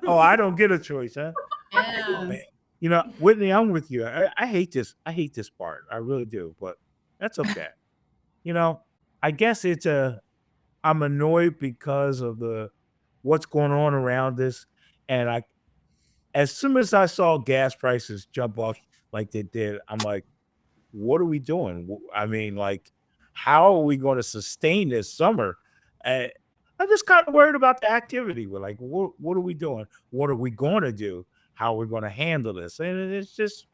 Oh, I don't get a choice, huh? Yeah. Whitney, I'm with you. I hate this. I hate this part. I really do, but that's okay. I guess I'm annoyed because of what's going on around us. And as soon as I saw gas prices jump off like they did, I'm like, what are we doing? I mean, like, how are we going to sustain this summer? And I'm just kind of worried about the activity. We're like, what are we doing? What are we going to do? How are we going to handle this? And it's just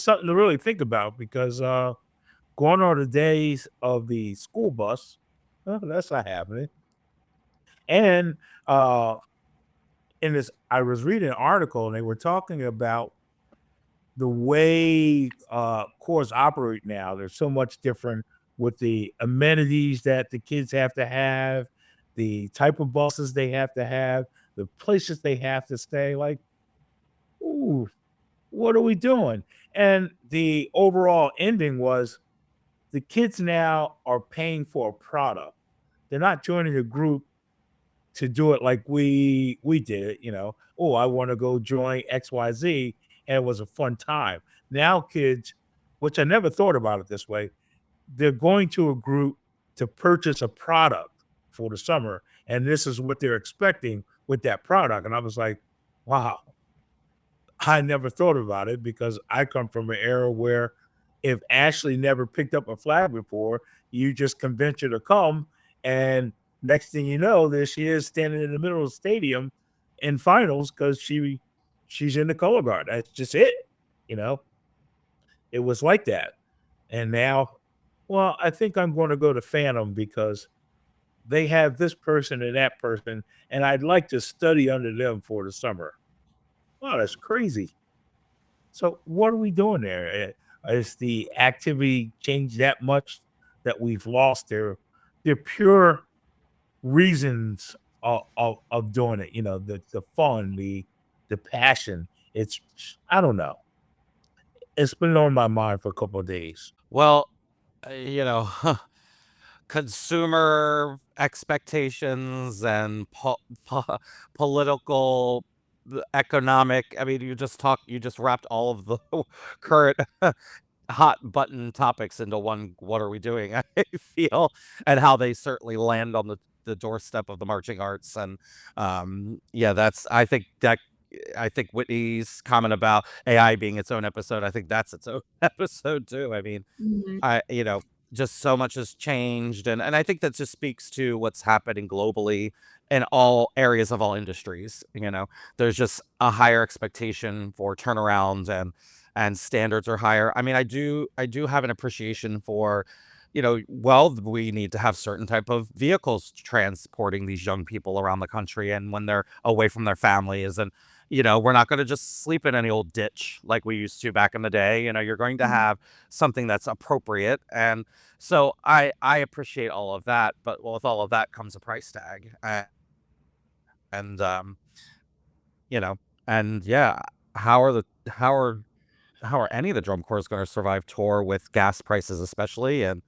something to really think about because going on the days of the school bus, that's not happening. And uh, in this, I was reading an article and they were talking about the way cores operate now. There's so much different with the amenities that the kids have to have, the type of buses they have to have, the places they have to stay. Like, ooh, what are we doing? And the overall ending was the kids now are paying for a product. They're not joining a group to do it like we did it, Oh, I want to go join XYZ, and it was a fun time. Now kids, which I never thought about it this way, they're going to a group to purchase a product for the summer, and this is what they're expecting with that product. And I was like, wow, I never thought about it because I come from an era where if Ashley never picked up a flag before, you just convince her to come. And next thing you know, there she is standing in the middle of the stadium in finals because she's in the color guard. That's just it. You know, it was like that. And now, well, I think I'm going to go to Phantom because they have this person and that person, and I'd like to study under them for the summer. Wow, that's crazy. So what are we doing there? Is the activity changed that much that we've lost their pure reasons of doing it? The fun, the passion. It's I don't know. It's been on my mind for a couple of days. Well, you know, consumer expectations and political, economic. I mean, you just wrapped all of the current hot button topics into one. What are we doing? I feel, and how they certainly land on the doorstep of the marching arts. And yeah, I think Whitney's comment about AI being its own episode, I think that's its own episode too. I mean, Mhm. just so much has changed, and I think that just speaks to what's happening globally in all areas of all industries. There's just a higher expectation for turnaround, and standards are higher. I mean, I do have an appreciation for, well, we need to have certain type of vehicles transporting these young people around the country and when they're away from their families. And we're not going to just sleep in any old ditch like we used to back in the day. You're going to have something that's appropriate. And so I appreciate all of that, but with all of that comes a price tag. And you know and yeah, how are the how are any of the drum corps going to survive tour with gas prices, especially? And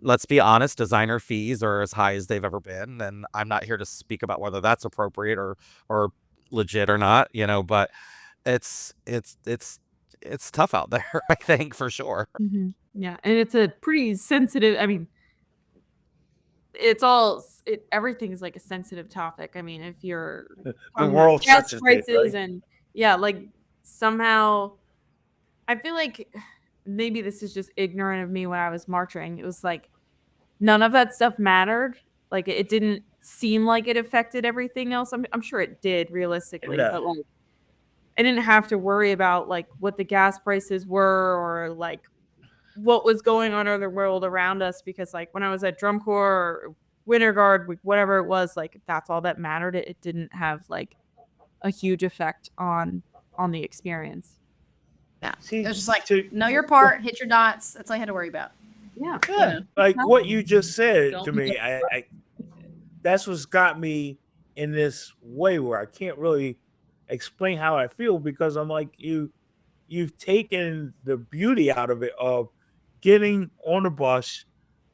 let's be honest, designer fees are as high as they've ever been, and I'm not here to speak about whether that's appropriate or legit or not, but it's tough out there, I think, for sure. Mhm. Yeah, and it's a pretty sensitive. I mean, everything's like a sensitive topic. I mean, if you're The talking about world gas touches it, prices right? and yeah, like somehow I feel like maybe this is just ignorant of me when I was marching. It was like none of that stuff mattered. Like it didn't seem like it affected everything else. I'm sure it did realistically, No. but like I didn't have to worry about like what the gas prices were or like what was going on in the world around us because like when I was at drum corps or winter guard, whatever it was, like that's all that mattered. It didn't have like a huge effect on the experience. Yeah. See, It was just like, to know your part, hit your dots. That's all you had to worry about. Yeah. yeah, like what you just said Don't to me, I that's what's got me in this way where I can't really explain how I feel because I'm like you've taken the beauty out of it of getting on a bus,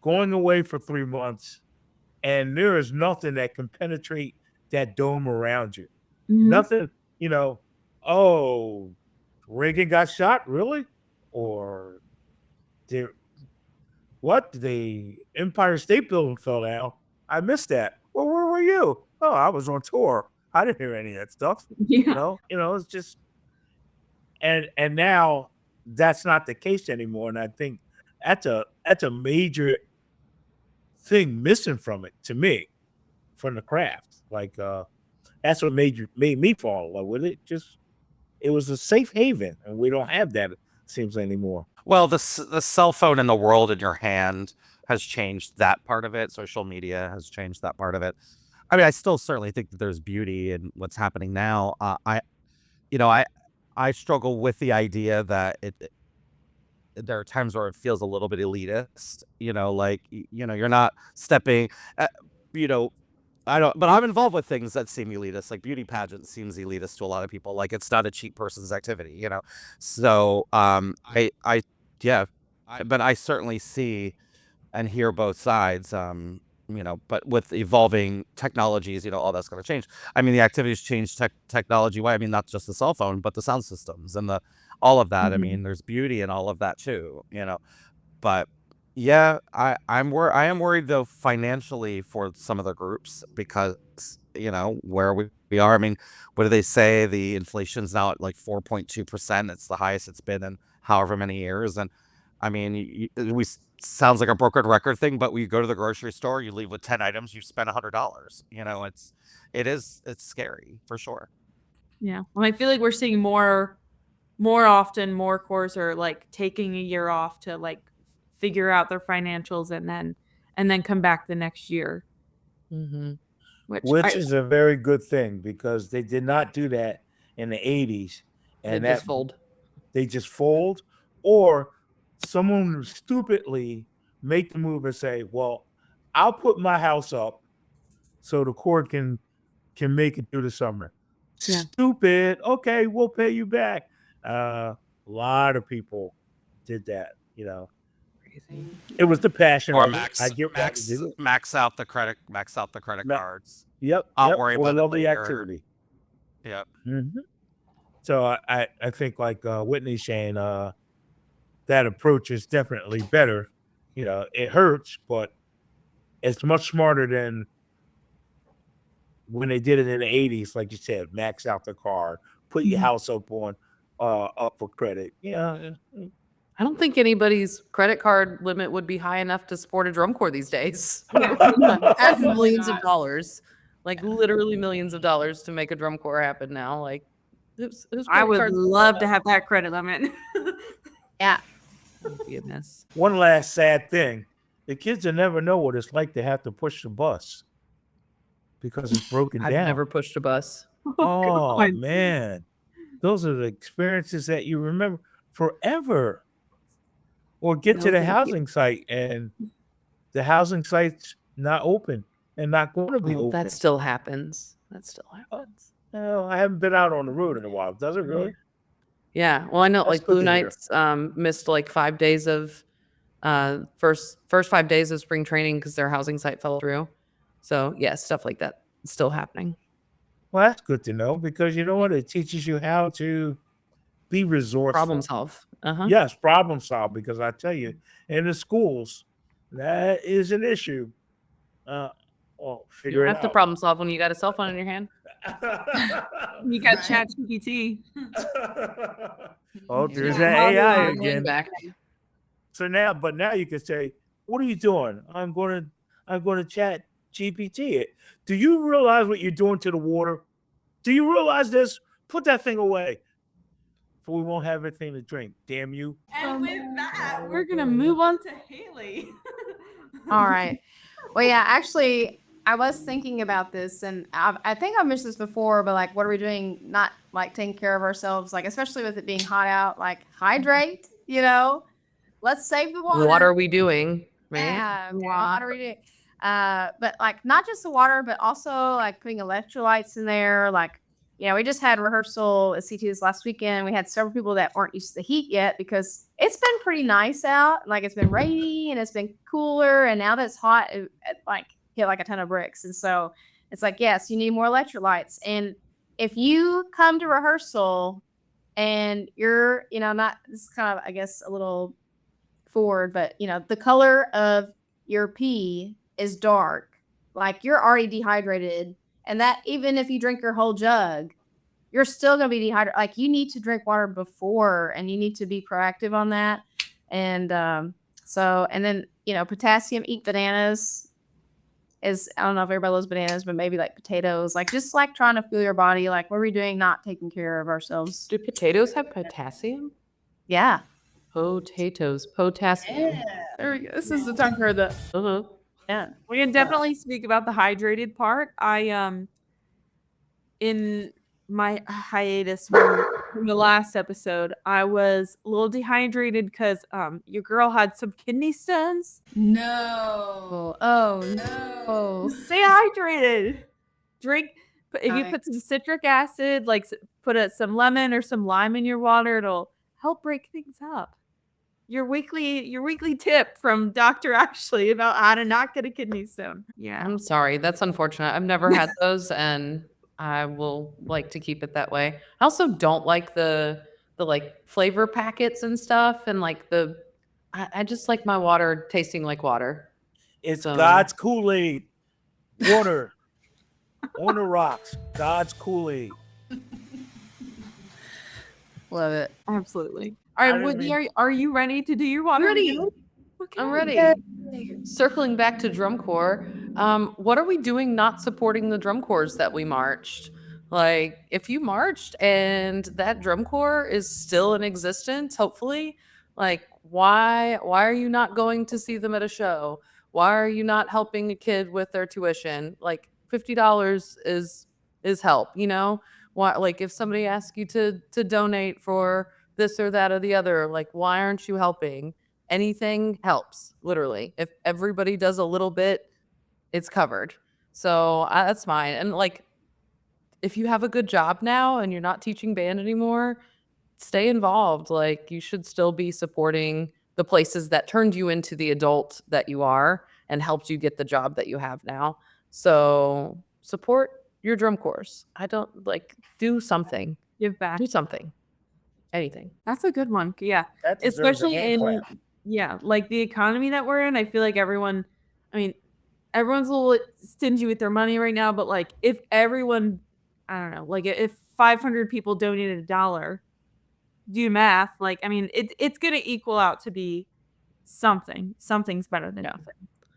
going away for 3 months, and there is nothing that can penetrate that dome around you. Mhm. Nothing, oh, Reagan got shot, really? Or did what? The Empire State Building fell down. I missed that. Well, where were you? Oh, I was on tour. I didn't hear any of that stuff. Yeah. It's just and now that's not the case anymore. And I think that's a major thing missing from it to me, from the craft. Like that's what made me fall in love with it. Just it was a safe haven, and we don't have that, it seems, anymore. Well, the cell phone and the world in your hand has changed that part of it. Social media has changed that part of it. I mean, I still certainly think that there's beauty in what's happening now. You know, I struggle with the idea that there are times where it feels a little bit elitist. You know, like you know, you're not stepping. You know, I don't, but I'm involved with things that seem elitist. Like beauty pageant seems elitist to a lot of people. Like it's not a cheap person's activity. You know, so but I certainly see and hear both sides. You know, but with evolving technologies, you know, all that's going to change. I mean, the activities change technology. Why? I mean, not just the cell phone, but the sound systems and all of that. I mean, there's beauty in all of that too, you know. But yeah, I am worried though financially for some of the groups because you know where we are. I mean, what do they say? The inflation's now at like 4.2%. It's the highest it's been in however many years. And I mean, sounds like a broken record thing, but we go to the grocery store, you leave with 10 items, you spend $100. You know, it's scary for sure. Yeah. Well, I feel like we're seeing more often, more corps are like taking a year off to like figure out their financials and then come back the next year. Which is a very good thing because they did not do that in the 80s. And They just fold. They just fold, or someone would stupidly make the move and say, well, I'll put my house up so the court can make it through the summer. Yeah. Stupid. Okay, we'll pay you back. A lot of people did that, you know. Crazy. It was the passion. Or of max out the credit cards. Yep. I'll worry about the activity. Yep. Mm-hmm. So I think like Whitney's saying, that approach is definitely better. You know, it hurts, but it's much smarter than when they did it in the 80s, like you said, max out the card, put your house up for credit. Yeah. I don't think anybody's credit card limit would be high enough to support a drum corps these days. At millions of dollars, like literally millions of dollars to make a drum corps happen now. Like, I would love to have that credit limit. Yeah. Be a mess. One last sad thing. The kids will never know what it's like to have to push the bus because it's broken down. I've never pushed a bus. Oh man. Those are the experiences that you remember forever. Or get to the housing site and the housing site's not open and not going to be open. That still happens. No, I haven't been out on the road in a while. Does it really? Yeah. Well, I know That's like good Blue to hear. Knights missed like 5 days of first 5 days of spring training because their housing site fell through. So yeah, stuff like that is still happening. Well, that's good to know because you know what? It teaches you how to be resourceful. Problem solve. Yes, problem solve, because I tell you, in the schools, that is an issue. Figure You it have out. to problem solve when you got a cell phone in your hand. You got ChatGPT. Oh, there's Yeah. that AI Lean again. back. So now you can say, "What are you doing?" I'm going to chat GPT it. Do you realize what you're doing to the water? Do you realize this? Put that thing away. For we won't have anything to drink. Damn you. And with that, we're going to move on to Hayley. All right. Well, yeah, actually, I was thinking about this, and I think I've mentioned this before, but like, what are we doing? Not like taking care of ourselves, like, especially with it being hot out, like, hydrate, you know? Let's save the water. What are we doing? Right? Yeah, what are we doing? But like, not just the water, but also like putting electrolytes in there. Like, you know, we just had rehearsal at CT this last weekend. We had several people that weren't used to the heat yet because it's been pretty nice out. Like, it's been rainy and it's been cooler, and now that it's hot, it like hit like a ton of bricks. And so it's like, yes, you need more electrolytes. And if you come to rehearsal and you're, you know, not, this is kind of, I guess, a little forward, but you know, the color of your pee is dark, like you're already dehydrated. And that, even if you drink your whole jug, you're still going to be dehydrated. Like, you need to drink water before, and you need to be proactive on that. And and then, you know, potassium, eat bananas. is, I don't know if everybody loves bananas, but maybe like potatoes, like just like trying to fuel your body. Like, what are we doing? Not taking care of ourselves. Do potatoes have potassium? Yeah. Potatoes, potassium. There we go. This is the time for the. Uh-huh. Yeah, we can definitely speak about the hydrated part. In my hiatus from the last episode, I was a little dehydrated because your girl had some kidney stones. No. Oh no. Stay hydrated. Drink. If you put some citric acid, like put some lemon or some lime in your water, it'll help break things up. Your weekly tip from Dr. Ashlee about how to not get a kidney stone. Yeah. I'm sorry. That's unfortunate. I've never had those, and I will like to keep it that way. I also don't like the like flavor packets and stuff, and like I just like my water tasting like water. It's So- God's Kool-Aid. Water. On the rocks. God's Kool-Aid. Love it. Absolutely. All I right, didn't Whitney, mean- are you ready to do your water? Ready. review? Okay. I'm ready. Circling back to drum corps, what are we doing not supporting the drum corps that we marched? Like, if you marched and that drum corps is still in existence, hopefully, like, why are you not going to see them at a show? Why are you not helping a kid with their tuition? Like, $50 is help, you know? Why, like, if somebody asks you to donate for this or that or the other, like, why aren't you helping? Anything helps, literally. If everybody does a little bit, it's covered. So that's fine. And like, if you have a good job now and you're not teaching band anymore, stay involved. Like, you should still be supporting the places that turned you into the adult that you are and helped you get the job that you have now. So support your drum corps. I don't like, do something. Give back. Do something. Anything. That's a good one. Yeah. That deserves a Especially hand in clap. like the economy that we're in. I feel like everyone's a little stingy with their money right now, but like if everyone, I don't know, like if 500 people donated $1, do math, like it's gonna equal out to be something. Something's better than nothing.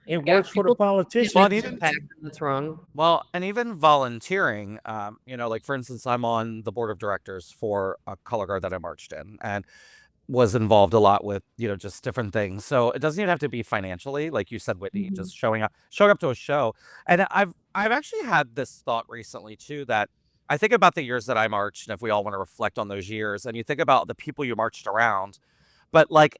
It Yeah, works for the politicians. Well, and even- That's wrong. Well, and even volunteering, like for instance, I'm on the board of directors for a color guard that I marched in and was involved a lot with, just different things. So it doesn't even have to be financially, like you said, Whitney, just showing up to a show. And I've actually had this thought recently too, that I think about the years that I marched, and if we all want to reflect on those years, and you think about the people you marched around, but like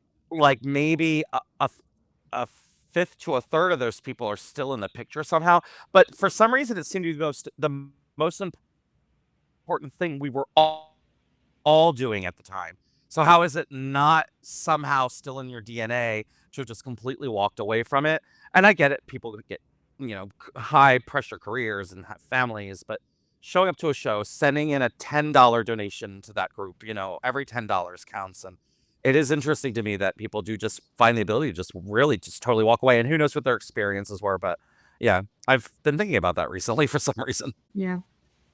maybe a fifth to a third of those people are still in the picture somehow. But for some reason, it seemed to be the most important thing we were all doing at the time. So how is it not somehow still in your DNA to have just completely walked away from it? And I get it. People get, high pressure careers and have families, but showing up to a show, sending in a $10 donation to that group, every $10 counts. And it is interesting to me that people do just find the ability to just really just totally walk away. And who knows what their experiences were. But yeah, I've been thinking about that recently for some reason. Yeah.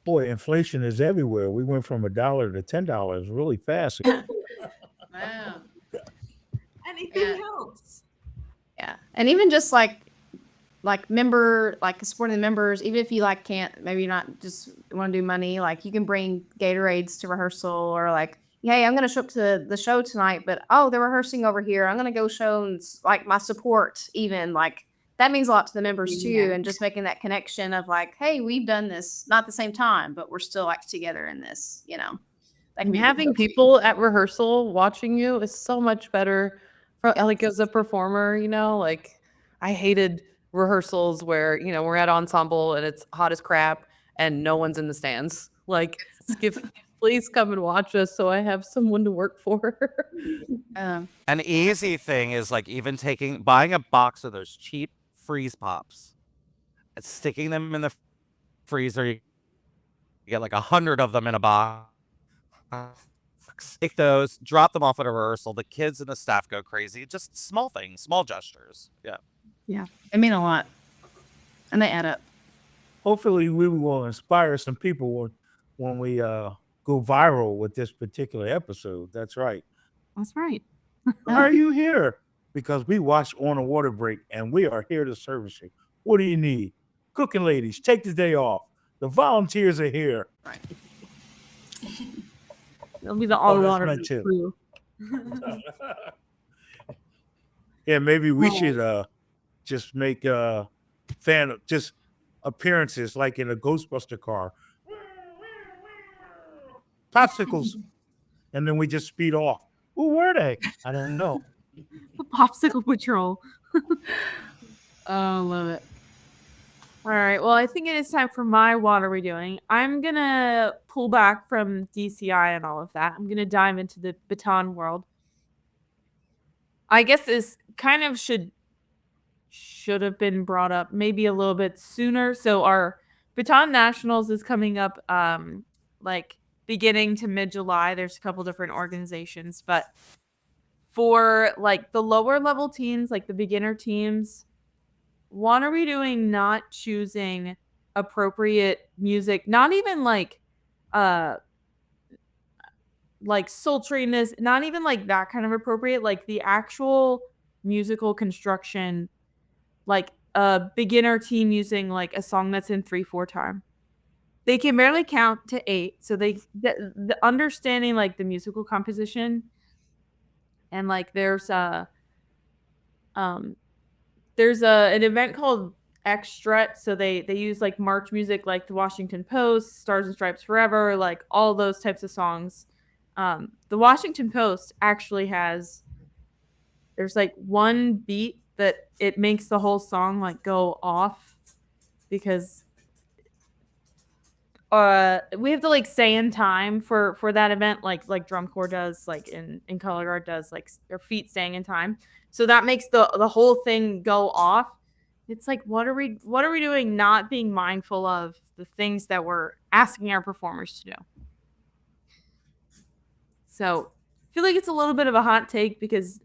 Boy, inflation is everywhere. We went from $1 to $10 really fast. Wow. Anything Yeah. helps. Yeah. And even just like supporting the members, even if you can't, maybe not just want to do money, like you can bring Gatorades to rehearsal, or like, hey, I'm going to show up to the show tonight, but they're rehearsing over here. I'm going to go show my support, even like that means a lot to the members too. And just making that connection of like, hey, we've done this, not at the same time, but we're still together in this, That can And be having good. people at rehearsal watching you is so much better for like as a performer, like I hated rehearsals where, we're at ensemble and it's hot as crap and no one's in the stands. Like, please come and watch us so I have someone to work for. An easy thing is like even buying a box of those cheap freeze pops and sticking them in the freezer. You get like 100 of them in a box. Take those, drop them off at a rehearsal. The kids and the staff go crazy. Just small things, small gestures. Yeah. Yeah. It mean a lot. And they add up. Hopefully, we will inspire some people when we go viral with this particular episode. That's right. That's right. Why are you here? Because we watched On a Water Break, and we are here to service you. What do you need? cooking ladies, take the day off. The volunteers are here. It'll be the Oh, all that's water meant to. crew. Yeah, maybe we Oh. should just make just appearances like in a Ghostbuster car. Popsicles. And then we just speed off. Who were they? I don't know. The popsicle patrol. Oh, love it. All right. Well, I think it is time for my what are we doing. I'm going to pull back from DCI and all of that. I'm going to dive into the baton world. I guess this kind of should have been brought up maybe a little bit sooner. So our Baton Nationals is coming up like beginning to mid-July. There's a couple different organizations, but for like the lower level teams, like the beginner teams, what are we doing not choosing appropriate music? Not even like sultriness, not even like that kind of appropriate, like the actual musical construction, like a beginner team using like a song that's in 3/4 time. They can barely count to 8, so the understanding like the musical composition, and like there's an event called X-Strut, so they use like march music like the Washington Post, Stars and Stripes Forever, like all those types of songs. The Washington Post actually there's like one beat that it makes the whole song like go off, because we have to like stay in time for that event, like drum corps does, like in color guard does, like their feet staying in time. So that makes the whole thing go off. It's like, what are we doing not being mindful of the things that we're asking our performers to do? So I feel like it's a little bit of a hot take, because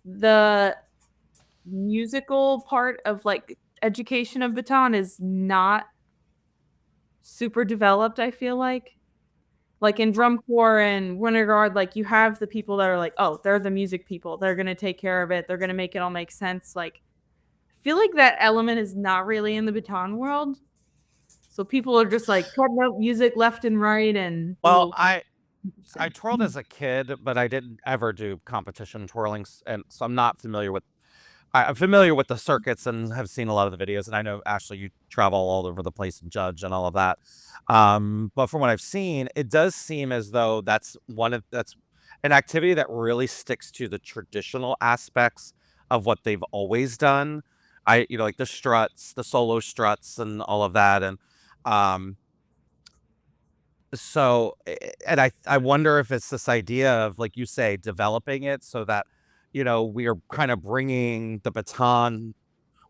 the musical part of like education of baton is not super developed. I feel like in drum corps and winter guard, like you have the people that are like, oh, they're the music people, they're gonna take care of it, they're gonna make it all make sense. Like I feel like that element is not really in the baton world, so people are just like cutting out music left and right. And Well, I twirled as a kid, but I didn't ever do competition twirling, and so I'm not familiar with. I'm familiar with the circuits and have seen a lot of the videos, and I know, Ashlee, you travel all over the place and judge and all of that. But from what I've seen, it does seem as though that's an activity that really sticks to the traditional aspects of what they've always done. Like the struts, the solo struts, and all of that, and so, and I wonder if it's this idea of, like you say, developing it so that, we are kind of bringing the baton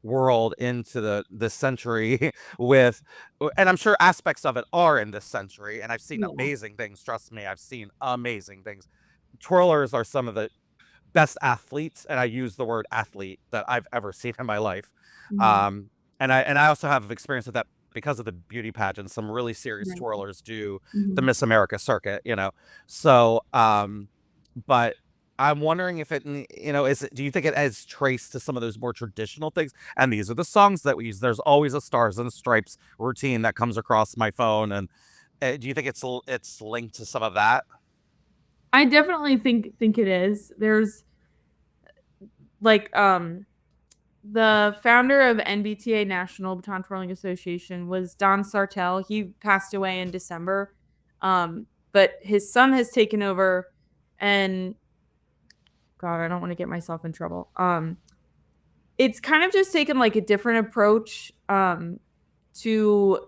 world into this century and I'm sure aspects of it are in this century, and I've seen amazing things. Trust me, I've seen amazing things. Twirlers are some of the best athletes, and I use the word athlete, that I've ever seen in my life. And I also have experience with that because of the beauty pageants. Some really serious twirlers do the Miss America circuit, So, but I'm wondering if it, do you think it has traced to some of those more traditional things? And these are the songs that we use. There's always a Stars and Stripes routine that comes across my phone. And do you think it's linked to some of that? I definitely think it is. There's like the founder of NBTA, National Baton Twirling Association, was Don Sartell. He passed away in December, but his son has taken over, and God, I don't want to get myself in trouble. It's kind of just taken like a different approach to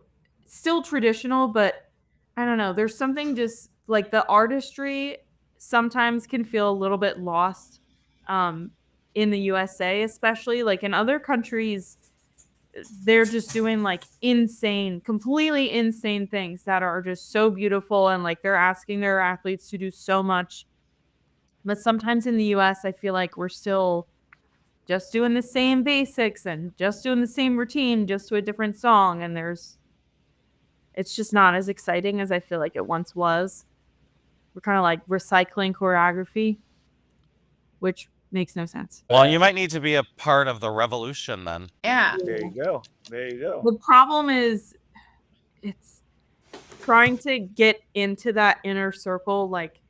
still traditional, but I don't know. There's something just like the artistry sometimes can feel a little bit lost in the USA, especially. Like in other countries, they're just doing like completely insane things that are just so beautiful, and like they're asking their athletes to do so much. But sometimes in the US, I feel like we're still just doing the same basics and just doing the same routine, just to a different song. And it's just not as exciting as I feel like it once was. We're kind of like recycling choreography, which Makes no sense. Well, you might need to be a part of the revolution then. Yeah. There you go. There you go. The problem is it's trying to get into that inner circle. Like,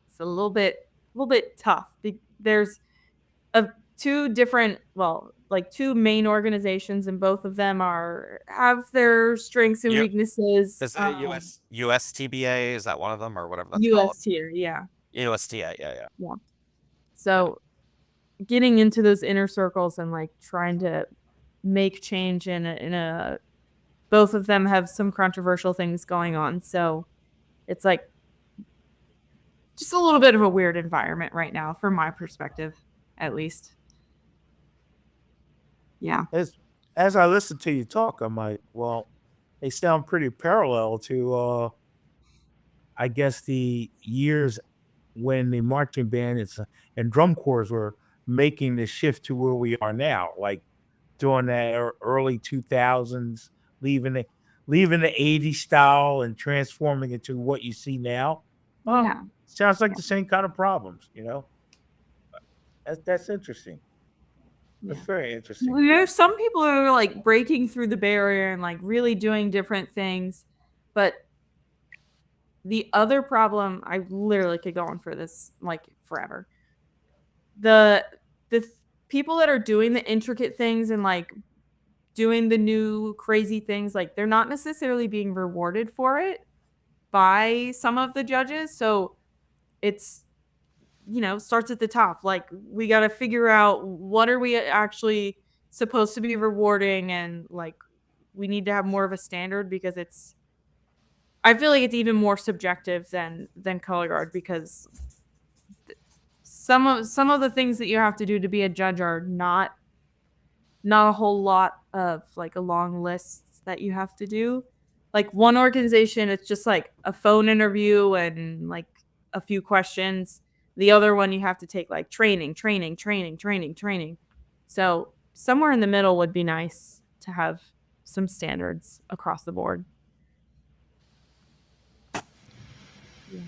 it's a little bit tough. There's two main organizations, and both of them have their strengths and weaknesses. Is it USTBA? Is that one of them or whatever that's called? USTA, yeah. USTA, yeah. Yeah. So getting into those inner circles and like trying to make change in a both of them have some controversial things going on. So it's like just a little bit of a weird environment right now from my perspective, at least. Yeah. As I listen to you talk, I'm like, well, they sound pretty parallel to I guess the years when the marching band and drum corps were making the shift to where we are now, like during that early 2000s, leaving the 80s style and transforming it to what you see now. Yeah. Sounds like the same kind of problems, you know. That's interesting. That's very interesting. You know, some people are like breaking through the barrier and like really doing different things, but the other problem, I literally could go on for this like forever. The people that are doing the intricate things and like doing the new crazy things, like they're not necessarily being rewarded for it by some of the judges. So it's, you know, starts at the top. Like, we got to figure out what are we actually supposed to be rewarding, and like we need to have more of a standard, because I feel like it's even more subjective than color guard, because some of the things that you have to do to be a judge are not a whole lot of like a long list that you have to do. Like, one organization, it's just like a phone interview and like a few questions. The other one, you have to take like training. So somewhere in the middle would be nice to have some standards across the board. Yeah.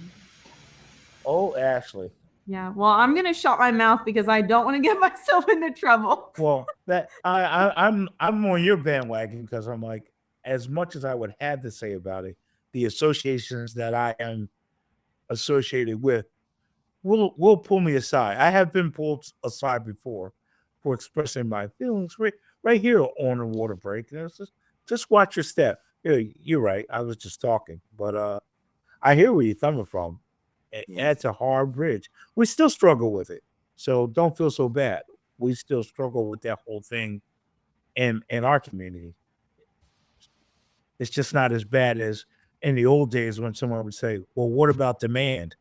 Oh, Ashlee. Yeah. Well, I'm gonna shut my mouth because I don't want to get myself into trouble. Well, that I'm on your bandwagon, because I'm like, as much as I would have to say about it, the associations that I am associated with will pull me aside. I have been pulled aside before for expressing my feelings right here on the water break. You know, just watch your step. You're right. I was just talking, but I hear where you're coming from. That's a hard bridge. We still struggle with it, so don't feel so bad. We still struggle with that whole thing in our community. It's just not as bad as in the old days when someone would say, "Well, what about demand?"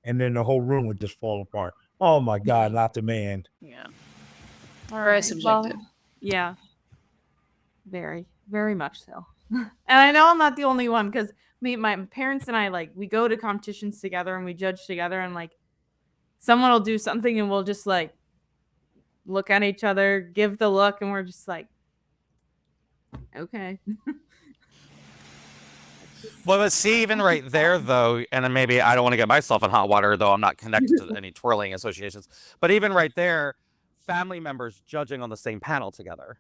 And then the whole room would just fall apart. Oh my God, not demand. Yeah. Very subjective. Yeah. Very, very much so. And I know I'm not the only one, because my parents and I, like, we go to competitions together and we judge together, and like someone will do something and we'll just like look at each other, give the look, and we're just like, okay. Well, but see, even right there, though, and then maybe I don't want to get myself in hot water, though I'm not connected to any twirling associations. But even right there, family members judging on the same panel together,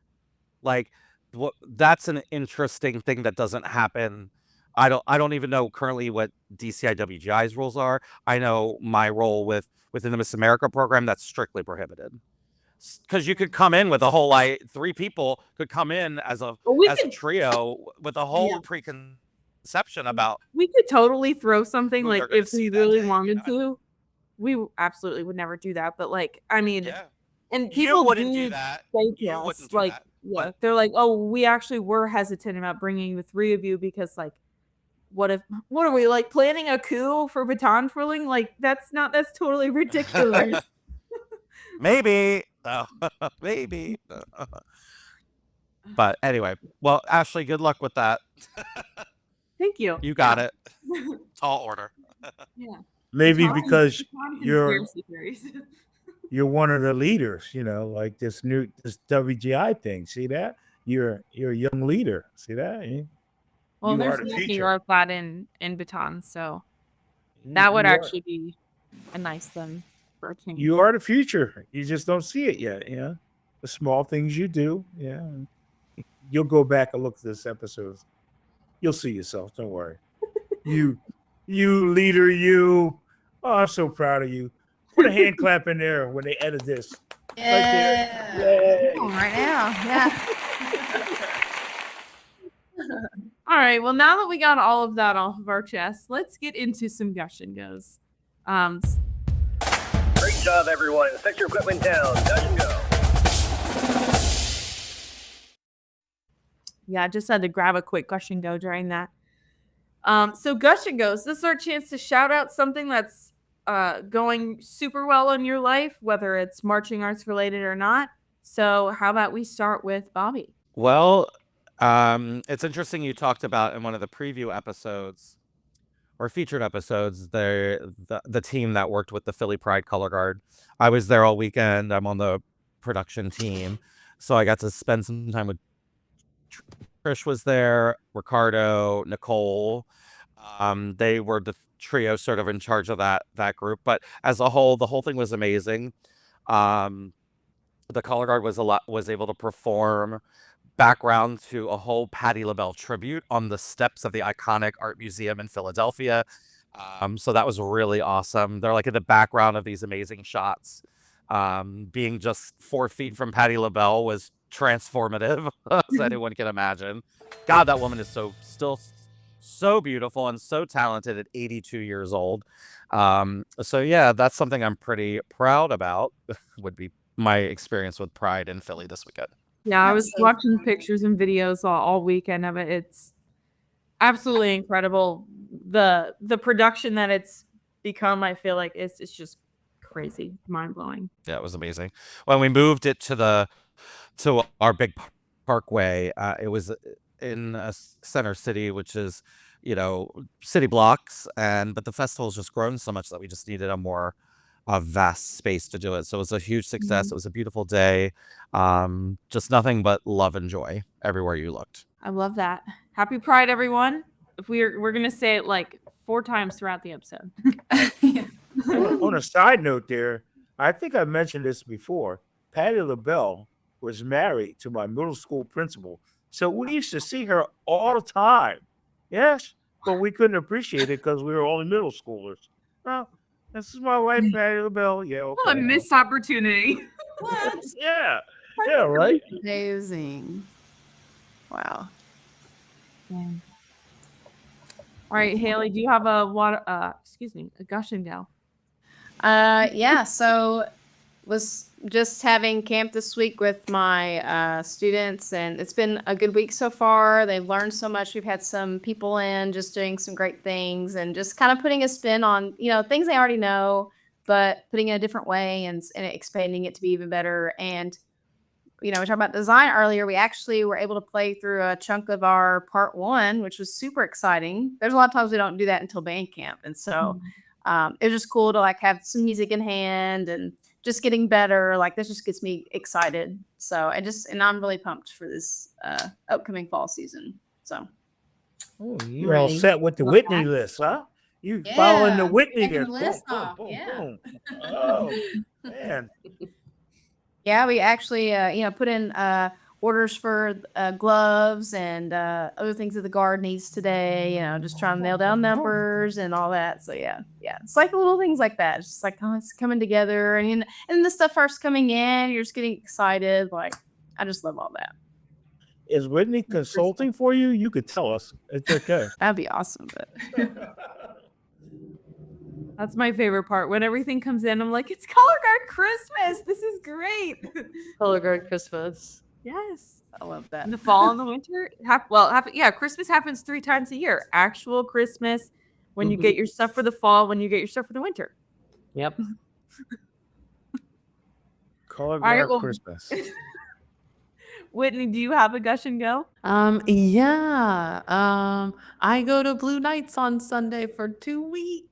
like, that's an interesting thing that doesn't happen. I don't even know currently what DCI WGI's rules are. I know my role within the Miss America program, that's strictly prohibited. Because you could come in with a whole, like, 3 people could come in as a trio with a whole preconception about. We could totally throw something, who like, they're gonna if we see that really day, wanted to. We absolutely would never do that, but like, I mean, Yeah. and You people wouldn't do do that. say to You us, wouldn't do like, that, yeah, but- they're like, oh, we actually were hesitant about bringing the 3 of you because, like, what are we, like, planning a coup for baton twirling? Like, that's totally ridiculous. Maybe. Oh, maybe. But anyway, well, Ashlee, good luck with that. Thank you. You got it. Tall order. Yeah. Maybe Baton- because baton you're conspiracy theories. you're one of the leaders, you know, like this WGI thing. See that? You're a young leader. See that? Well, You are there's the nothing future. like that in baton, so You- that would you are. actually be a nice thing. Birching. You are the future. You just don't see it yet. The small things you do. Yeah. You'll go back and look at this episode. You'll see yourself. Don't worry. You leader, you. Oh, I'm so proud of you. Put a hand clap in there when they edit this. Right there. Yay. Oh, right now. Yeah. All right. Well, now that we got all of that off of our chest, let's get into some gush and goes. Great job, everyone. Set your equipment down. Gush and go. Yeah, I just had to grab a quick gush and go during that. So gush and goes. This is our chance to shout out something that's going super well in your life, whether it's marching arts related or not. So how about we start with Bobbey? Well, it's interesting you talked about in one of the preview episodes or featured episodes, the team that worked with the Philly Pride Color Guard. I was there all weekend. I'm on the production team. So I got to spend some time with Trish was there, Ricardo, Nicole. They were the trio sort of in charge of that group. But as a whole, the whole thing was amazing. The Color Guard was able to perform background to a whole Patti LaBelle tribute on the steps of the iconic art museum in Philadelphia. So that was really awesome. They're like in the background of these amazing shots. Being just 4 feet from Patti LaBelle was transformative, as anyone can imagine. God, that woman is still so beautiful and so talented at 82 years old. So yeah, that's something I'm pretty proud about. Would be my experience with Pride in Philly this weekend. Yeah, I was watching pictures and videos all weekend of it. It's absolutely incredible. The production that it's become, I feel like it's just crazy, mind blowing. Yeah, it was amazing. When we moved it to our big parkway, it was in Center City, which is city blocks, but the festival's just grown so much that we just needed a vast space to do it. So it was a huge success. It was a beautiful day. Just nothing but love and joy everywhere you looked. I love that. Happy Pride, everyone. If we're gonna say it like 4 times throughout the episode. On a side note there, I think I mentioned this before. Patti LaBelle was married to my middle school principal. So we used to see her all the time. Yes, but we couldn't appreciate it because we were only middle schoolers. Well, this is my wife, Patti LaBelle. Yeah, okay. What a missed opportunity. What? Yeah, right. Amazing. Wow. Yeah. All right, Hayley, do you have a gush and go? Yeah, so was just having camp this week with my students, and it's been a good week so far. They've learned so much. We've had some people in just doing some great things and just kind of putting a spin on, things they already know, but putting it a different way and expanding it to be even better. And, we talked about design earlier. We actually were able to play through a chunk of our part 1, which was super exciting. There's a lot of times we don't do that until band camp. And so it was just cool to have some music in hand and just getting better. This just gets me excited. So and I'm really pumped for this upcoming fall season. So You're all set with the Whitney list, huh? You following the Whitney list. Boom. Oh, man. Yeah, we actually put in orders for gloves and other things that the guard needs today. Just trying to nail down numbers and all that. So yeah, it's like little things like that. It's just it's coming together, and the stuff first coming in, you're just getting excited. I just love all that. Is Whitney consulting for you? You could tell us. It's okay. That'd be awesome, but. That's my favorite part. When everything comes in, I'm like, it's Color Guard Christmas. This is great. Color Guard Christmas. Yes. I love that. In the fall and the winter. Christmas happens 3 times a year. Actual Christmas, when you get your stuff for the fall, when you get your stuff for the winter. Yep. Color Guard Christmas. Whitney, do you have a gush and go? Yeah. I go to Blue Nights on Sunday for 2 weeks.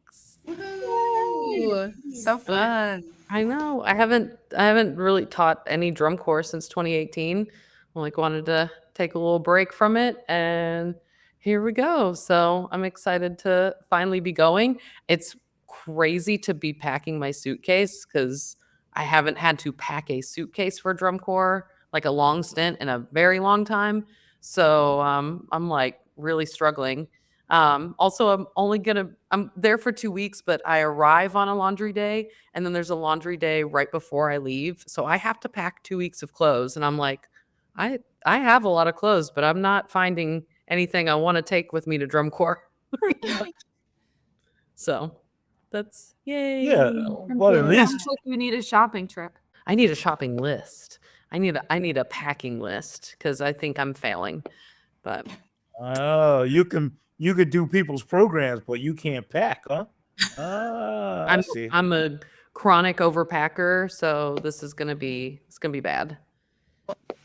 Ooh, so fun. I know. I haven't really taught any drum course since 2018. I wanted to take a little break from it, and here we go. So I'm excited to finally be going. It's crazy to be packing my suitcase because I haven't had to pack a suitcase for drum corps, like a long stint in a very long time. So I'm like really struggling. Also, I'm there for 2 weeks, but I arrive on a laundry day and then there's a laundry day right before I leave. So I have to pack 2 weeks of clothes. And I'm like, I have a lot of clothes, but I'm not finding anything I want to take with me to drum corps. So that's yay. Yeah, well, at least Sounds like you need a shopping trip. I need a shopping list. I need a packing list because I think I'm failing. But you could do people's programs, but you can't pack, huh? I see. I'm a chronic overpacker, so this is gonna be bad.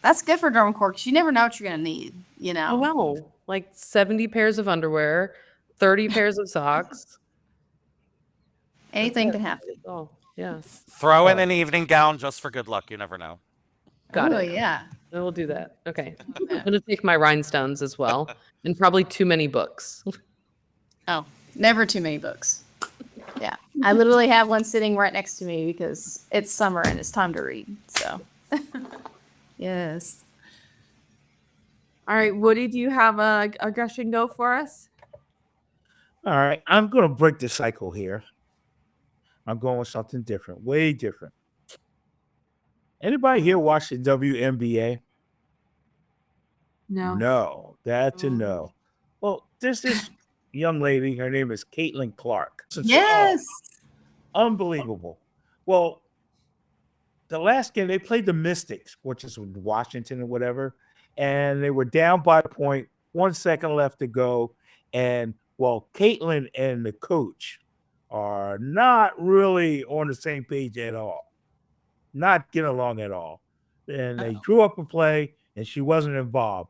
That's good for drum corps 'cause you never know what you're gonna need. You know. Oh well, like 70 pairs of underwear, 30 pairs of socks. Anything can happen. Oh yeah. Throw in an evening gown just for good luck. You never know. Got Oh it. yeah. I will do that. Okay. I'm gonna take my rhinestones as well, and probably too many books. Oh, never too many books. Yeah, I literally have one sitting right next to me because it's summer and it's time to read. So, yes. All right, Woody, do you have a gush and go for us? All right, I'm gonna break the cycle here. I'm going with something different, way different. Anybody here watch the WNBA? No. No, that's a no. Well, there's this young lady. Her name is Caitlin Clark. Yes. Unbelievable. Well, the last game they played the Mystics, which is Washington or whatever, and they were down by a point, 1 second left to go. And well, Caitlin and the coach are not really on the same page at all. Not getting along at all. And they drew up a play and she wasn't involved.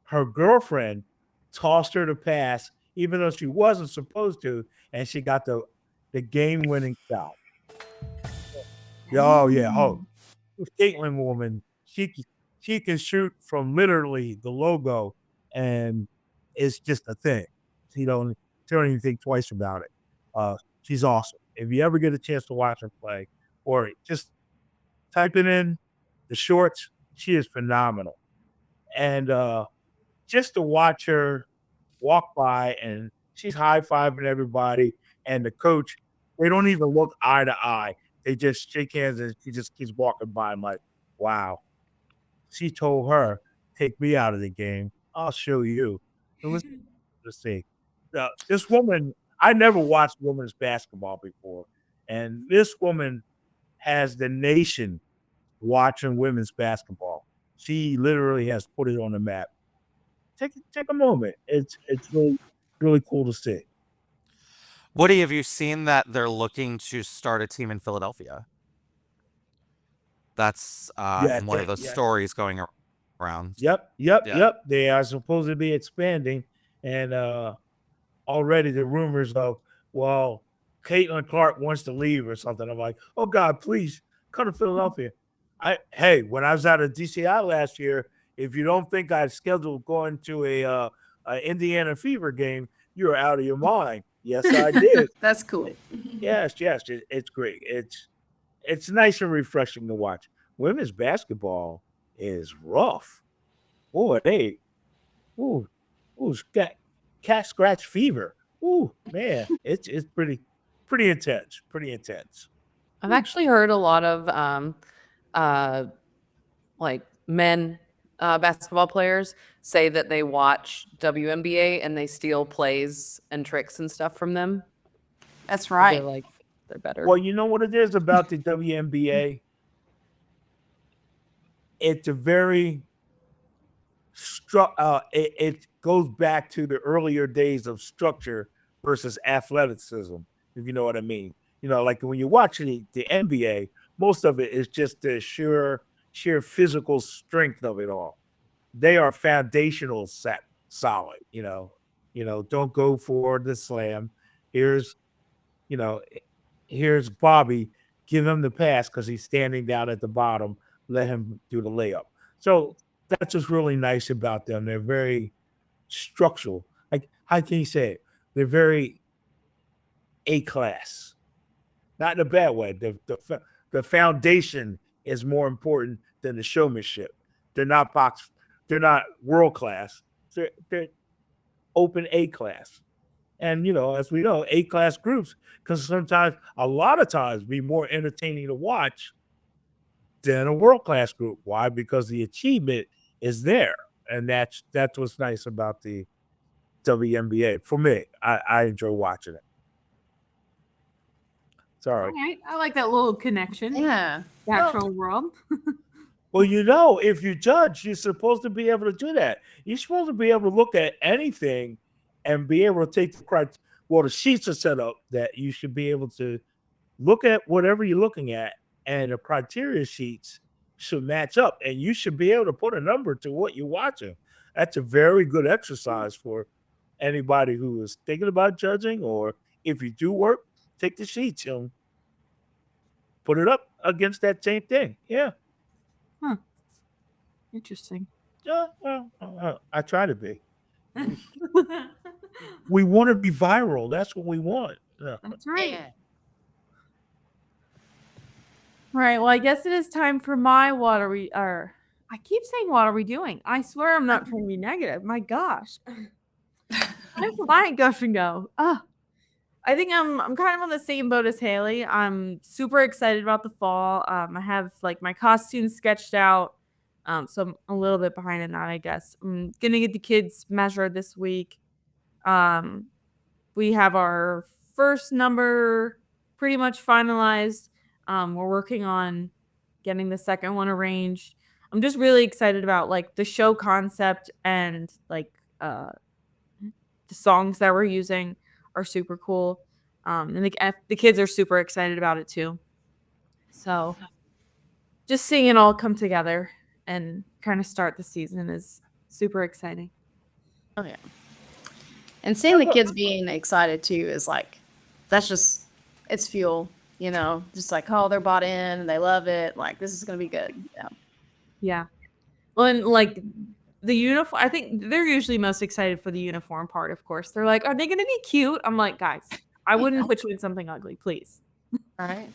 Her girlfriend tossed her to pass, even though she wasn't supposed to, and she got the game-winning foul. Oh yeah, this Caitlin woman, she can shoot from literally the logo, and it's just a thing. She don't even think twice about it. She's awesome. If you ever get a chance to watch her play, or just type it in the shorts, she is phenomenal. And just to watch her walk by and she's high-fiving everybody, and the coach, they don't even look eye to eye. They just shake hands and she just keeps walking by. I'm like, wow. She told her, take me out of the game. I'll show you. So let's see. This woman, I never watched women's basketball before. And this woman has the nation watching women's basketball. She literally has put it on the map. Take a moment. It's really, really cool to see. Woody, have you seen that they're looking to start a team in Philadelphia? That's one of those stories going around. Yep. They are supposed to be expanding, and already the rumors of, well, Caitlin Clark wants to leave or something. I'm like, oh God, please come to Philadelphia. Hey, when I was out of DCI last year, if you don't think I scheduled going to a Indiana Fever game, you're out of your mind. Yes, I did. That's cool. Yes, it's great. It's nice and refreshing to watch. Women's basketball is rough. Boy, cat scratch fever. Ooh, man, it's pretty intense. Pretty intense. I've actually heard a lot of like men basketball players say that they watch WNBA and they steal plays and tricks and stuff from them. That's right. They're better. Well, you know what it is about the WNBA? It's a very it goes back to the earlier days of structure versus athleticism, if you know what I mean. You know, like when you watch the NBA, most of it is just the sheer physical strength of it all. They are foundational solid, you know, don't go for the slam. Here's Bobbey, give him the pass because he's standing down at the bottom, let him do the layup. So that's what's really nice about them. They're very structural. Like, how can you say it? They're very A-class. not in a bad way. The foundation is more important than the showmanship. They're not world class. They're open A class. And as we know, A class groups can a lot of times be more entertaining to watch than a world class group. Why? Because the achievement is there. And that's what's nice about the WNBA. For me, I enjoy watching it. Sorry. All right. I like that little connection. Yeah. Natural world. Well, if you judge, you're supposed to be able to do that. You're supposed to be able to look at anything and be able to take the sheets are set up that you should be able to look at whatever you're looking at, and the criteria sheets should match up, and you should be able to put a number to what you're watching. That's a very good exercise for anybody who is thinking about judging, or if you do work, take the sheets and put it up against that same thing. Yeah. Huh. Interesting. I try to be. We want to be viral. That's what we want. Yeah. That's right. Right. Well, I guess it is time for my I keep saying what are we doing? I swear I'm not trying to be negative. My gosh. Time for my gush and go. I think I'm kind of on the same boat as Hayley. I'm super excited about the fall. I have my costumes sketched out. So I'm a little bit behind in that, I guess. I'm gonna get the kids measured this week. We have our first number pretty much finalized. We're working on getting the second one arranged. I'm just really excited about the show concept, and the songs that we're using are super cool. And the kids are super excited about it too. So just seeing it all come together and kind of start the season is super exciting. Oh yeah. And seeing the kids being excited too is it's fuel, just they're bought in and they love it. This is going to be good. Yeah. Yeah. Well, and the uniform, I think they're usually most excited for the uniform part, of course. They're like, are they going to be cute? I'm like, guys, I wouldn't put you in something ugly, please. All right.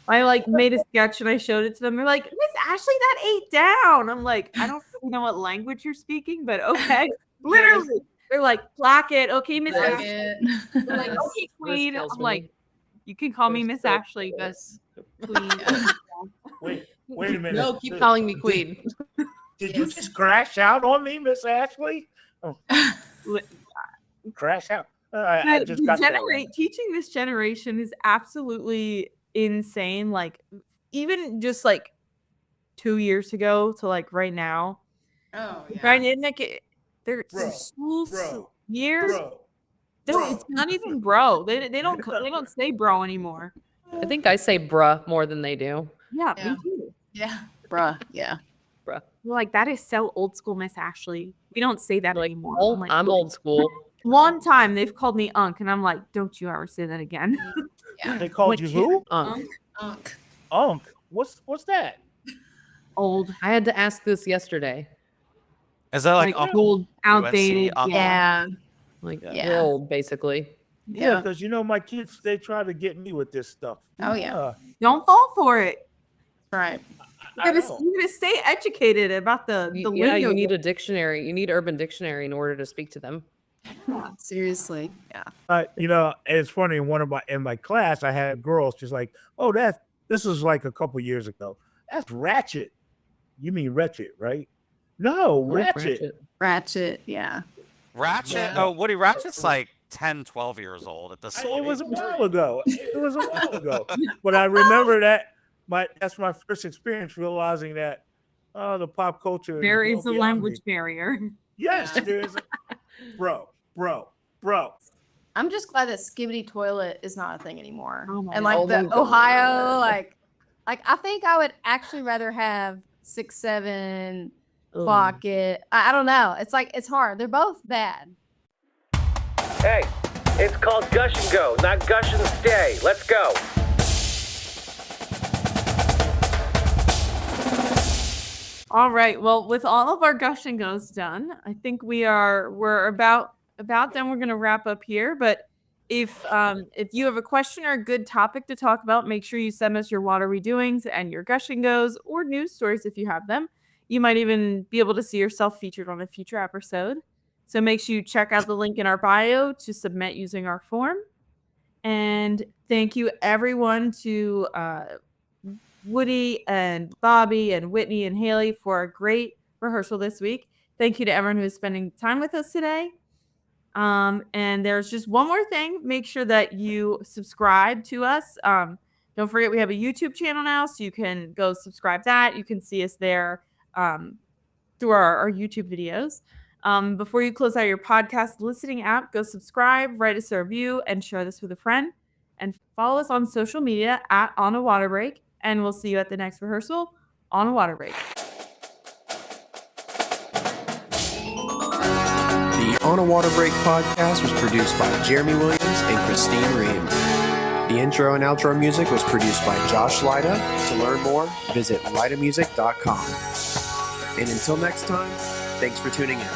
I made a sketch and I showed it to them. They're like, Miss Ashlee, that ate down. I'm like, I don't really know what language you're speaking, but okay. Literally. They're like, plaque it. Okay, Miss Ashlee. They're like, okay, Queen. I'm like, you can call me Miss Ashlee, but Queen. Wait a minute. No, keep calling me Queen. Did you just crash out on me, Miss Ashlee? Oh. Crash out. I just got teaching this generation is absolutely insane. Even just 2 years ago to right now. Oh yeah. Right, they're years. It's not even bro. They don't say bro anymore. I think I say bruh more than they do. Yeah. Me too. Yeah. Bruh. Yeah. Bruh. We're that is so old school, Miss Ashlee. We don't say that anymore. I'm old school. One time they've called me Unc, and I'm like, don't you ever say that again. Yeah. They called you who? Unc. Unc. What's that? Old. I had to ask this yesterday. Is that old, outdated? Yeah. We're old, basically. Yeah, because my kids, they try to get me with this stuff. Oh yeah. Don't fall for it. Right. You gotta stay educated about the lingo. You need a dictionary. You need Urban Dictionary in order to speak to them. Seriously. Yeah. It's funny. In my class, I had a girl. She's like, "Oh, this is a couple years ago. That's ratchet. You mean wretched, right? No, ratchet. Ratchet. Yeah. Ratchet? Yeah. Oh, Woody, Ratchet's 10, 12 years old at this point. It was a while ago. But I remember that that's my first experience realizing that the pop culture. There is a language barrier. Yes, there is. Bro. I'm just glad that Skibbity Toilet is not a thing anymore. Oh my and God. the Ohio, I think I would actually rather have 6-7 Pocket. I don't know. It's hard. They're both bad. Hey, it's called Gush and Go, not Gush and Stay. Let's go. All right. Well, with all of our gush and goes done, I think we're about done. We're gonna wrap up here. But If you have a question or a good topic to talk about, make sure you send us your water redoings and your gush and goes or news stories if you have them. You might even be able to see yourself featured on a future episode. So make sure you check out the link in our bio to submit using our form. And thank you everyone to Woody and Bobbey and Whitney and Hayley for a great rehearsal this week. Thank you to everyone who is spending time with us today. And there's just one more thing. Make sure that you subscribe to us. Don't forget we have a YouTube channel now, so you can go subscribe that. You can see us there through our YouTube videos. Before you close out your podcast listening app, go subscribe, write us a review, and share this with a friend. And follow us on social media at On a Water Break. And we'll see you at the next rehearsal on a water break. The On a Water Break podcast was produced by Jeremy Williams and Christine Ream. The intro and outro music was produced by Josh Lyda. To learn more, visit lydamusic.com. And until next time, thanks for tuning in.